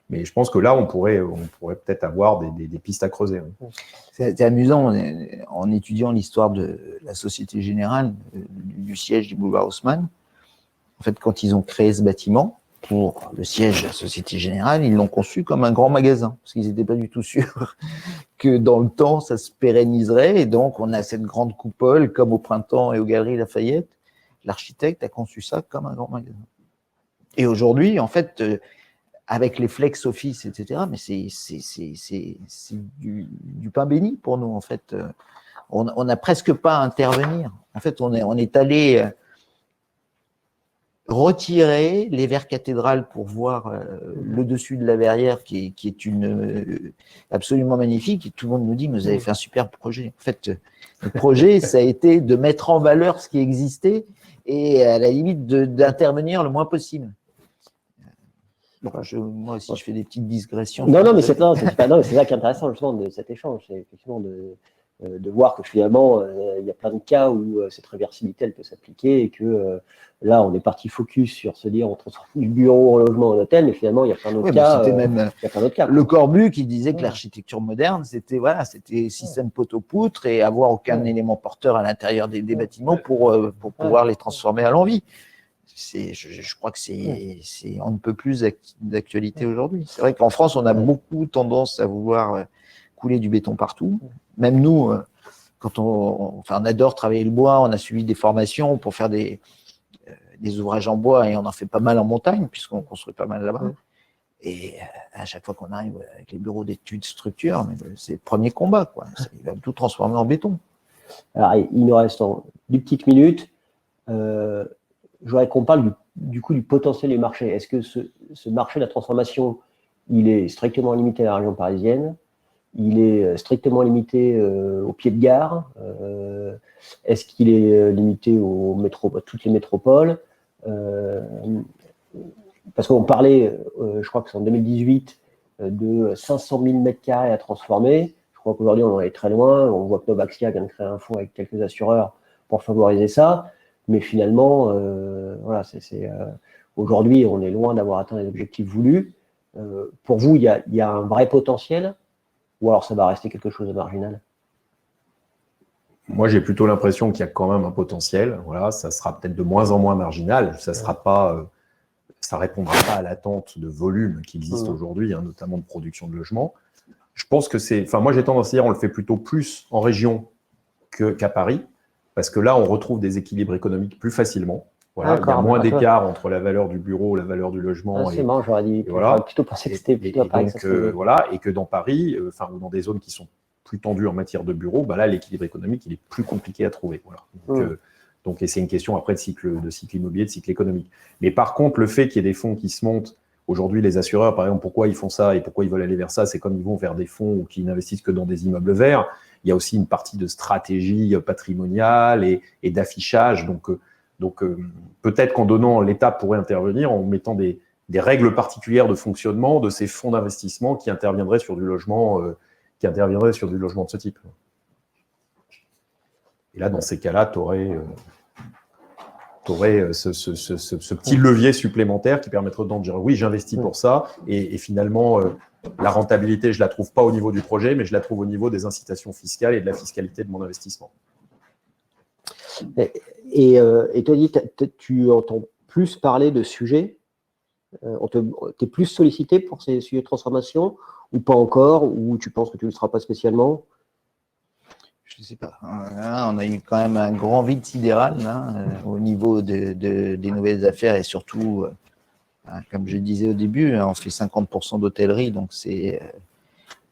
Mais je pense que là, on pourrait peut-être avoir des pistes à creuser. C'est amusant, en étudiant l'histoire de la Société Générale, du siège du boulevard Haussmann. En fait, quand ils ont créé ce bâtiment, pour le siège de la Société Générale, ils l'ont conçu comme un grand magasin, parce qu'ils n'étaient pas du tout sûrs que dans le temps, ça se pérenniserait. Et donc, on a cette grande coupole, comme au Printemps et aux Galeries Lafayette. L'architecte a conçu ça comme un grand magasin. Et aujourd'hui, en fait, avec les flex office, etc., mais c'est du pain béni pour nous, en fait. On n'a presque pas à intervenir. En fait, on est allé retirer les verres cathédrales pour voir le dessus de la verrière qui est absolument magnifique. Et tout le monde nous dit, mais vous avez fait un super projet. En fait, le projet, ça a été de mettre en valeur ce qui existait et à la limite d'intervenir le moins possible. Bon, moi aussi, je fais des petites digressions. Non, mais c'est ça qui est intéressant justement de cet échange, c'est effectivement de voir que finalement, il y a plein de cas où cette réversibilité, elle peut s'appliquer et que là, on est parti focus sur se dire on transforme du bureau en logement en hôtel, mais finalement, il y a plein d'autres cas. C'était même il y a plein d'autres cas. Le Corbu qui disait que l'architecture moderne, c'était système poteau-poutre et avoir aucun élément porteur à l'intérieur des bâtiments pour pouvoir les transformer à l'envie. Je crois que on ne peut plus d'actualité aujourd'hui. C'est vrai qu'en France, on a beaucoup tendance à vouloir couler du béton partout. Même nous, quand on adore travailler le bois, on a suivi des formations pour faire des ouvrages en bois et on en fait pas mal en montagne puisqu'on construit pas mal là-bas. Et à chaque fois qu'on arrive avec les bureaux d'études structures, c'est le premier combat, quoi. Il va tout transformer en béton. Alors, il nous reste 10 petites minutes. Je voudrais qu'on parle du coup du potentiel du marché. Est-ce que ce marché de la transformation, il est strictement limité à la région parisienne? Il est strictement limité aux pieds de gare? Est-ce qu'il est limité à toutes les métropoles? Parce qu'on parlait, je crois que c'est en 2018, de 500 000 m² à transformer. Je crois qu'aujourd'hui, on en est très loin. On voit que Novaxia vient de créer un fonds avec quelques assureurs pour favoriser ça. Mais finalement, aujourd'hui, on est loin d'avoir atteint les objectifs voulus. Pour vous, il y a un vrai potentiel ou alors ça va rester quelque chose de marginal? Moi, j'ai plutôt l'impression qu'il y a quand même un potentiel. Voilà, ça sera peut-être de moins en moins marginal. Ça sera pas, ça répondra pas à l'attente de volume qui existe aujourd'hui, notamment de production de logements. Je pense que moi, j'ai tendance à dire, on le fait plutôt plus en région qu'à Paris, parce que là, on retrouve des équilibres économiques plus facilement. Voilà, il y a moins d'écart entre la valeur du bureau, la valeur du logement. C'est marrant, j'aurais plutôt pensé que c'était plutôt à Paris. Et que dans Paris, ou dans des zones qui sont plus tendues en matière de bureau, là, l'équilibre économique, il est plus compliqué à trouver. Voilà. Donc, et c'est une question après de cycle immobilier, de cycle économique. Mais par contre, le fait qu'il y ait des fonds qui se montent, aujourd'hui, les assureurs, par exemple, pourquoi ils font ça et pourquoi ils veulent aller vers ça, c'est comme ils vont vers des fonds ou qui n'investissent que dans des immeubles verts. Il y a aussi une partie de stratégie patrimoniale et d'affichage. Donc peut-être qu'en donnant, l'État pourrait intervenir en mettant des règles particulières de fonctionnement de ces fonds d'investissement qui interviendraient sur du logement, de ce type. Et là, dans ces cas-là, tu aurais ce petit levier supplémentaire qui permettrait de dire oui, j'investis pour ça, et finalement, la rentabilité, je ne la trouve pas au niveau du projet, mais je la trouve au niveau des incitations fiscales et de la fiscalité de mon investissement. Et Tony, tu entends plus parler de sujets, tu es plus sollicité pour ces sujets de transformation ou pas encore, ou tu penses que tu ne le seras pas spécialement? Je ne sais pas. Là, on a eu quand même un grand vide sidéral au niveau des nouvelles affaires et surtout, comme je disais au début, on fait 50% d'hôtellerie, donc il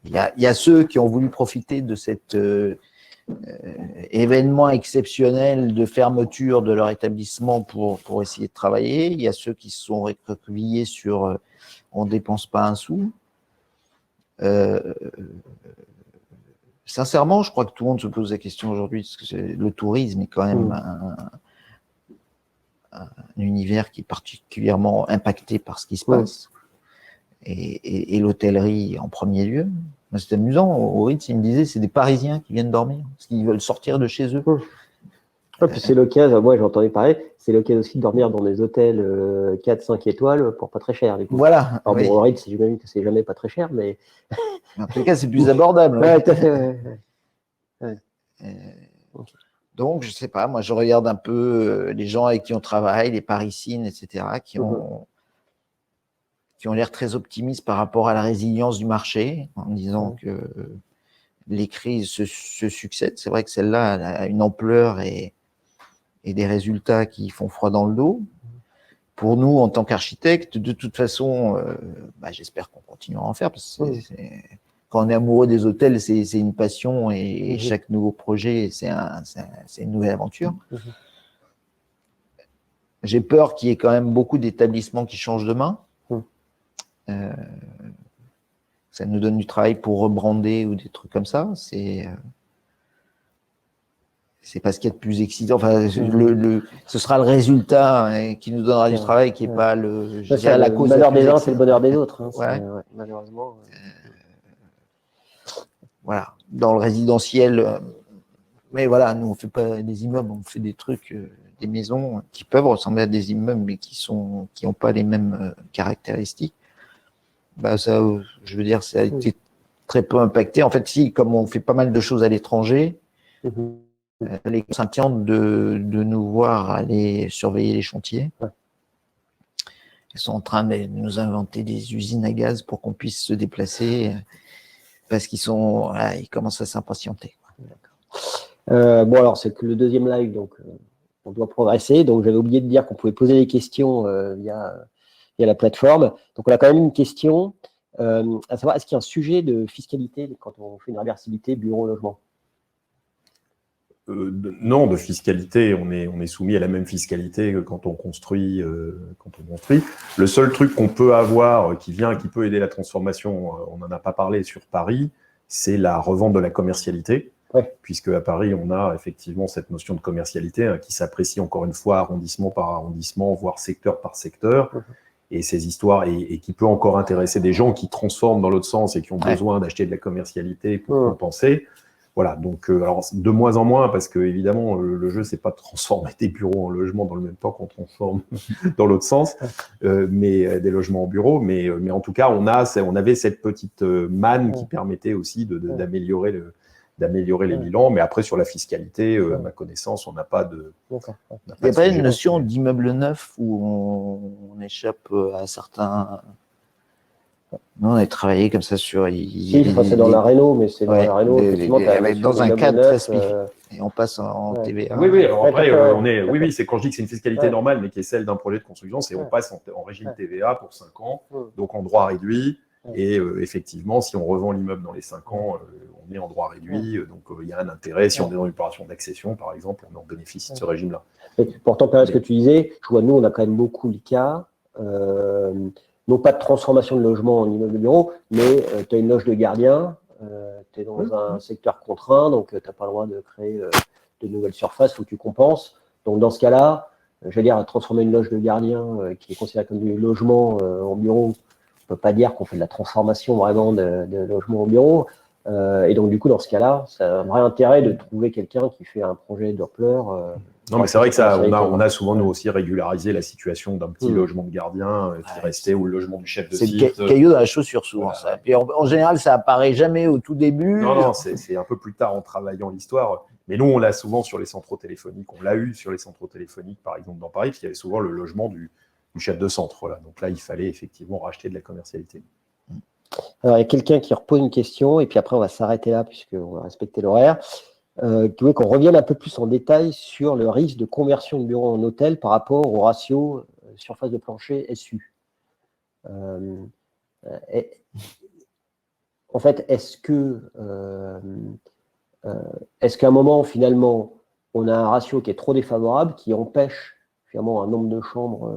y a ceux qui ont voulu profiter de cet événement exceptionnel de fermeture de leur établissement pour essayer de travailler. Il y a ceux qui se sont recroquevillés sur on ne dépense pas un sou. Sincèrement, je crois que tout le monde se pose la question aujourd'hui, parce que le tourisme est quand même un univers qui est particulièrement impacté par ce qui se passe. Et l'hôtellerie en premier lieu. C'est amusant, au Ritz, il me disait, c'est des Parisiens qui viennent dormir, parce qu'ils veulent sortir de chez eux. Puis c'est l'occasion, moi j'entendais parler, c'est l'occasion aussi de dormir dans des hôtels 4-5 étoiles pour pas très cher. Du coup. Voilà. Alors bon, au Ritz, j'imagine que c'est jamais pas très cher, mais… En tout cas, c'est plus abordable. Ouais, tout à fait. Ouais. Donc, je sais pas, moi je regarde un peu les gens avec qui on travaille, les Parisines, etc., qui ont l'air très optimistes par rapport à la résilience du marché, en disant que les crises se succèdent. C'est vrai que celle-là a une ampleur et des résultats qui font froid dans le dos. Pour nous, en tant qu'architectes, de toute façon, j'espère qu'on continuera à en faire, parce que quand on est amoureux des hôtels, c'est une passion, et chaque nouveau projet, c'est une nouvelle aventure. J'ai peur qu'il y ait quand même beaucoup d'établissements qui changent de main. Ça nous donne du travail pour rebrander ou des trucs comme ça. C'est pas ce qu'il y a de plus excitant. Enfin, ce sera le résultat qui nous donnera du travail, qui n'est pas la cause. Le malheur des uns, c'est le bonheur des autres. Malheureusement. Voilà. Dans le résidentiel, mais voilà, nous, on ne fait pas des immeubles, on fait des trucs, des maisons qui peuvent ressembler à des immeubles, mais qui n'ont pas les mêmes caractéristiques. Bah, ça, je veux dire, ça a été très peu impacté. En fait, si, comme on fait pas mal de choses à l'étranger, les clients s'inquiètent de nous voir aller surveiller les chantiers. Ils sont en train de nous inventer des usines à gaz pour qu'on puisse se déplacer parce qu'ils commencent à s'impatienter. Bon, alors, c'est que le deuxième live, donc on doit progresser. Donc, j'avais oublié de dire qu'on pouvait poser des questions via la plateforme. Donc, on a quand même une question, à savoir, est-ce qu'il y a un sujet de fiscalité quand on fait une réversibilité bureau-logement? Non, de fiscalité, on est soumis à la même fiscalité que quand on construit. Le seul truc qu'on peut avoir qui peut aider la transformation, on n'en a pas parlé sur Paris, c'est la revente de la commercialité. Puisque à Paris, on a effectivement cette notion de commercialité qui s'apprécie encore une fois arrondissement par arrondissement, voire secteur par secteur. Et ces histoires, et qui peut encore intéresser des gens qui transforment dans l'autre sens et qui ont besoin d'acheter de la commercialité pour compenser. Voilà, donc alors de moins en moins, parce que évidemment, le jeu, c'est pas de transformer des bureaux en logements dans le même temps qu'on transforme dans l'autre sens, mais des logements en bureaux. Mais en tout cas, on avait cette petite manne qui permettait aussi d'améliorer les bilans. Mais après, sur la fiscalité, à ma connaissance, on n'a pas de. Il n'y a pas une notion d'immeuble neuf où on échappe à certains. Nous, on a travaillé comme ça sur. C'est dans la réno, mais c'est dans la réno. Effectivement, dans un cadre très spécifique. Et on passe en TVA. Oui, alors après, c'est quand je dis que c'est une fiscalité normale, mais qui est celle d'un projet de construction, c'est on passe en régime TVA pour 5 ans, donc en droit réduit. Et effectivement, si on revend l'immeuble dans les 5 ans, on est en droit réduit. Donc, il y a un intérêt. Si on est dans une opération d'accession, par exemple, on en bénéficie de ce régime-là. Pourtant, ce que tu disais, je vois, nous, on a quand même beaucoup le cas. Non pas de transformation de logement en immeuble de bureau, mais tu as une loge de gardien, tu es dans un secteur contraint, donc tu n'as pas le droit de créer de nouvelles surfaces, il faut que tu compenses. Donc dans ce cas-là, je veux dire, transformer une loge de gardien qui est considérée comme du logement en bureau, on ne peut pas dire qu'on fait de la transformation vraiment de logement en bureau. Et donc du coup, dans ce cas-là, c'est un vrai intérêt de trouver quelqu'un qui fait un projet Doppler. Non, mais c'est vrai que ça, on a souvent, nous aussi, régularisé la situation d'un petit logement de gardien qui restait, ou le logement du chef de site. C'est le caillou dans la chaussure, souvent. Ça. Puis en général, ça apparaît jamais au tout début. Non, c'est un peu plus tard en travaillant l'histoire. Mais nous, on l'a souvent sur les centraux téléphoniques. On l'a eu sur les centraux téléphoniques, par exemple, dans Paris, parce qu'il y avait souvent le logement du chef de centre. Voilà. Donc là, il fallait effectivement racheter de la commercialité. Alors, il y a quelqu'un qui repose une question, et puis après, on va s'arrêter là, puisqu'on va respecter l'horaire. Qui voulait qu'on revienne un peu plus en détail sur le risque de conversion de bureau en hôtel par rapport au ratio surface de plancher SU. En fait, est-ce qu'à un moment, finalement, on a un ratio qui est trop défavorable, qui empêche finalement un nombre de chambres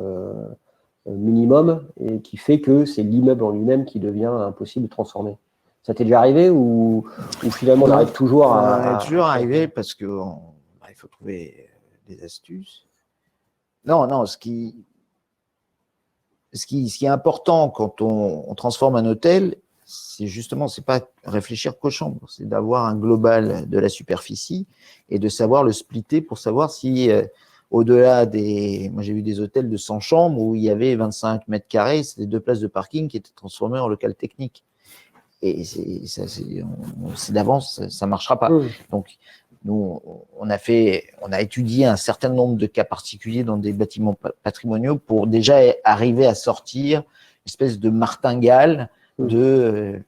minimum, et qui fait que c'est l'immeuble en lui-même qui devient impossible de transformer? Ça t'est déjà arrivé ou finalement on arrive toujours à… On est toujours arrivé parce qu'il faut trouver des astuces. Non, ce qui est important quand on transforme un hôtel, c'est justement, c'est pas réfléchir qu'aux chambres, c'est d'avoir un global de la superficie et de savoir le splitter pour savoir si au-delà moi j'ai vu des hôtels de 100 chambres où il y avait 25 mètres carrés, c'était 2 places de parking qui étaient transformées en local technique. Et c'est d'avance, ça ne marchera pas. Donc, nous, on a étudié un certain nombre de cas particuliers dans des bâtiments patrimoniaux pour déjà arriver à sortir une espèce de martingale de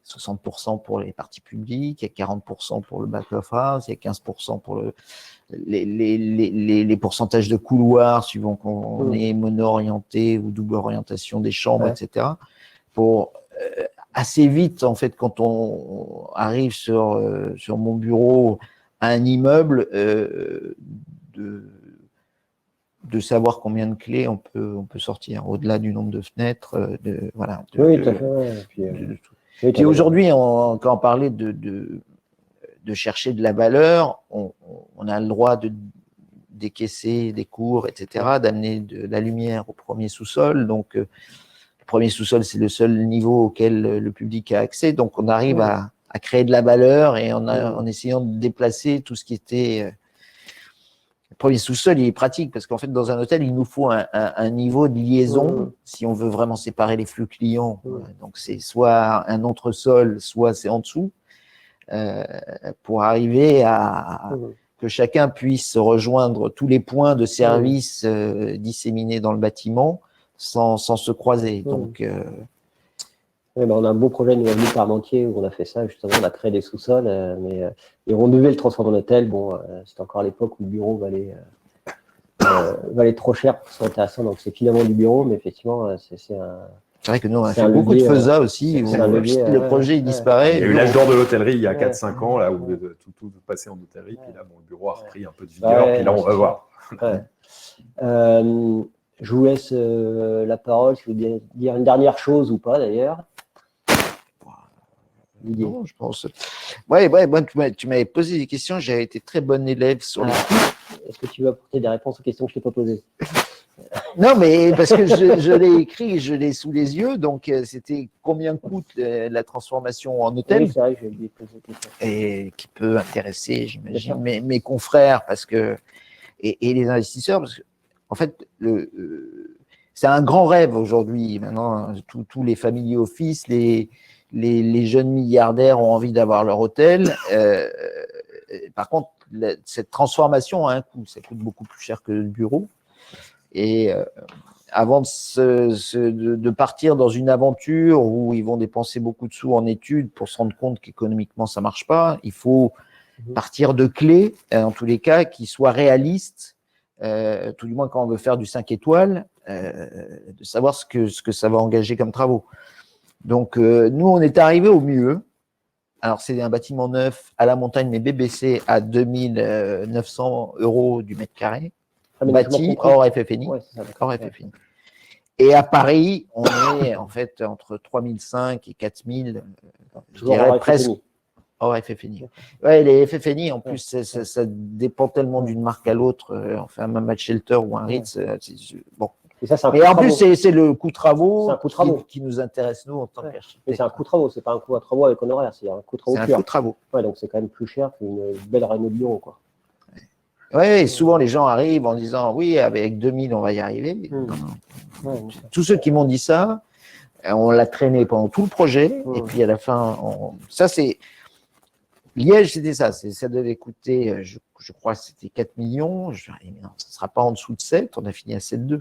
60% pour les parties publiques, il y a 40% pour le back-of-house, il y a 15% pour les pourcentages de couloirs, suivant qu'on est mono-orienté ou double orientation des chambres, etc. Pour assez vite, en fait, quand on arrive sur mon de savoir combien de clés on peut sortir, au-delà du nombre de fenêtres, voilà. Oui, tout à fait. Ouais. Puis aujourd'hui, quand on parlait de chercher de la valeur, on a le droit de décaisser des cours, etc., d'amener de la lumière au premier sous-sol. Donc, le premier sous-sol, c'est le seul niveau auquel le public a accès. Donc, on arrive à créer de la valeur et en essayant de déplacer tout ce qui était… Le premier sous-sol, il est pratique parce qu'en fait, dans un hôtel, il nous faut un niveau de liaison si on veut vraiment séparer les flux clients. Donc, c'est soit un entresol, soit c'est en dessous pour arriver à… que chacun puisse rejoindre tous les points de service disséminés dans le bâtiment sans se croiser. Donc, on a un beau projet nous, à Parmentier où on a fait ça, justement, on a créé des sous-sols, et on devait le transformer en hôtel. Bon, c'était encore l'époque où le bureau valait trop cher pour que ce soit intéressant, donc c'est finalement du bureau, mais effectivement, c'est vrai que nous, on a fait beaucoup de FESA aussi, où le projet il disparaît. Il y a eu l'âge d'or de l'hôtellerie il y a 4-5 ans, là, où tout passait en hôtellerie, puis là, le bureau a repris un peu de vigueur, puis là, on va voir. Je vous laisse la parole, si vous voulez dire une dernière chose ou pas, d'ailleurs. Non, je pense. Ouais, moi, tu m'avais posé des questions, j'avais été très bon élève sur les… Est-ce que tu veux apporter des réponses aux questions que je t'ai pas posées? Non, mais parce que je l'ai écrit, je l'ai sous les yeux, donc c'était combien coûte la transformation en hôtel? Oui, c'est vrai que j'ai oublié de poser des questions. Et qui peut intéresser, j'imagine, mes confrères parce que, et les investisseurs, parce que, en fait, c'est un grand rêve aujourd'hui. Maintenant, tous les family office, les jeunes milliardaires ont envie d'avoir leur hôtel. Par contre, cette transformation a un coût. Ça coûte beaucoup plus cher que le bureau. Et avant de partir dans une aventure où ils vont dépenser beaucoup de sous en études pour se rendre compte qu'économiquement ça marche pas, il faut partir de clés, en tous les cas, qui soient réalistes, tout du moins quand on veut faire du 5 étoiles, de savoir ce que ça va engager comme travaux. Donc, nous, on est arrivé au mieux. Alors, c'est un bâtiment neuf à la montagne, mais BBC à 2900 € du mètre carré. Bâti hors FF&I. Hors FF&I. Et à Paris, on est en fait entre 3005 et 4000, je dirais presque hors FF&I. Ouais, les FF&I, en plus, ça dépend tellement d'une marque à l'autre. Enfin, même un Shelter ou un Ritz, bon. Et en plus, c'est le coût travaux qui nous intéresse, nous, en tant qu'architectes. Mais c'est un coût travaux, c'est pas un coût à travaux avec honoraire, c'est un coût travaux pur. C'est un coût travaux. Ouais, donc c'est quand même plus cher qu'une belle réno de bureau, quoi. Oui, souvent les gens arrivent en disant oui, avec 2000 on va y arriver. Tous ceux qui m'ont dit ça, on l'a traîné pendant tout le projet, et puis à la fin, ça c'est Liège, c'était ça. Ça devait coûter, je crois, que c'était 4 millions. Je dis, non, ça ne sera pas en dessous de 7. On a fini à 7,2.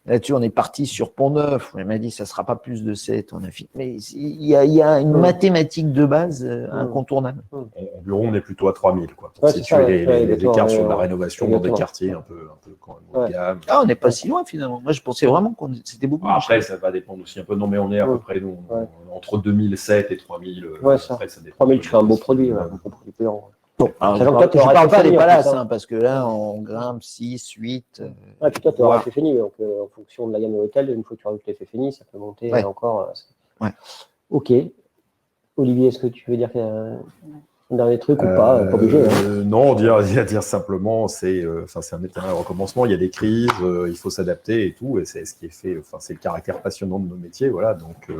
Là-dessus, on est parti sur Pont-Neuf. Il m'a dit, ça ne sera pas plus de 7. On a fini. Mais il y a une mathématique de base incontournable. En bureau, on est plutôt à 3000, quoi. Pour situer les écarts sur la rénovation dans des quartiers un peu quand même haut de gamme. Ah, on n'est pas si loin, finalement. Moi, je pensais vraiment que c'était beaucoup plus après, cher. ça va dépendre aussi un peu. Non, mais on est à peu près entre 2007 et 3000. Après, ça dépend. 3000, tu fais un beau produit. Un beau produit payant. Bon, je ne parle pas des palaces, parce que là, on grimpe 6, 8. Puis toi, tu auras FF&I, donc en fonction de la gamme de l'hôtel, une fois que tu rajoutes les FF&I, ça peut monter encore. Ok. Olivier, est-ce que tu veux dire un dernier truc ou pas? Pas obligé. Non, dire simplement, c'est un éternel recommencement. Il y a des crises, il faut s'adapter et tout. Et c'est ce qui est fait. Enfin, c'est le caractère passionnant de nos métiers, voilà. Donc,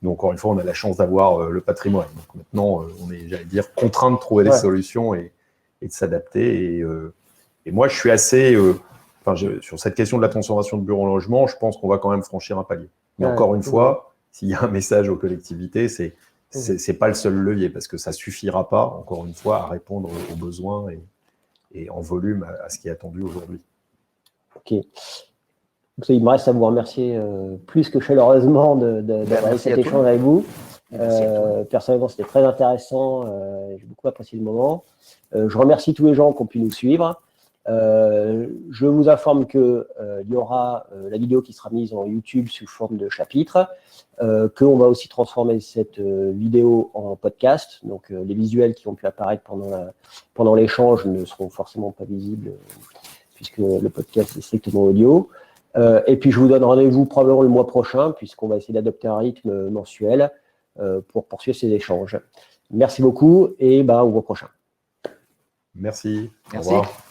encore une fois, on a la chance d'avoir le patrimoine. Donc maintenant, on est, j'allais dire, contraint de trouver des solutions et de s'adapter. Et moi, je suis assez… sur cette question de la transformation de bureau en logement, je pense qu'on va quand même franchir un palier. Mais encore une fois, s'il y a un message aux collectivités, c'est pas le seul levier, parce que ça suffira pas, encore une fois, à répondre aux besoins et en volume à ce qui est attendu aujourd'hui. Ok. Il me reste à vous remercier plus que chaleureusement d'avoir eu cet échange avec vous. Personnellement, c'était très intéressant. J'ai beaucoup apprécié le moment. Je remercie tous les gens qui ont pu nous suivre. Je vous informe qu'il y aura la vidéo qui sera mise en YouTube sous forme de chapitre, qu'on va aussi transformer cette vidéo en podcast. Donc, les visuels qui ont pu apparaître pendant l'échange ne seront forcément pas visibles puisque le podcast est strictement audio. Et puis, je vous donne rendez-vous probablement le mois prochain, puisqu'on va essayer d'adopter un rythme mensuel pour poursuivre ces échanges. Merci beaucoup et au mois prochain. Merci. Merci. Au revoir.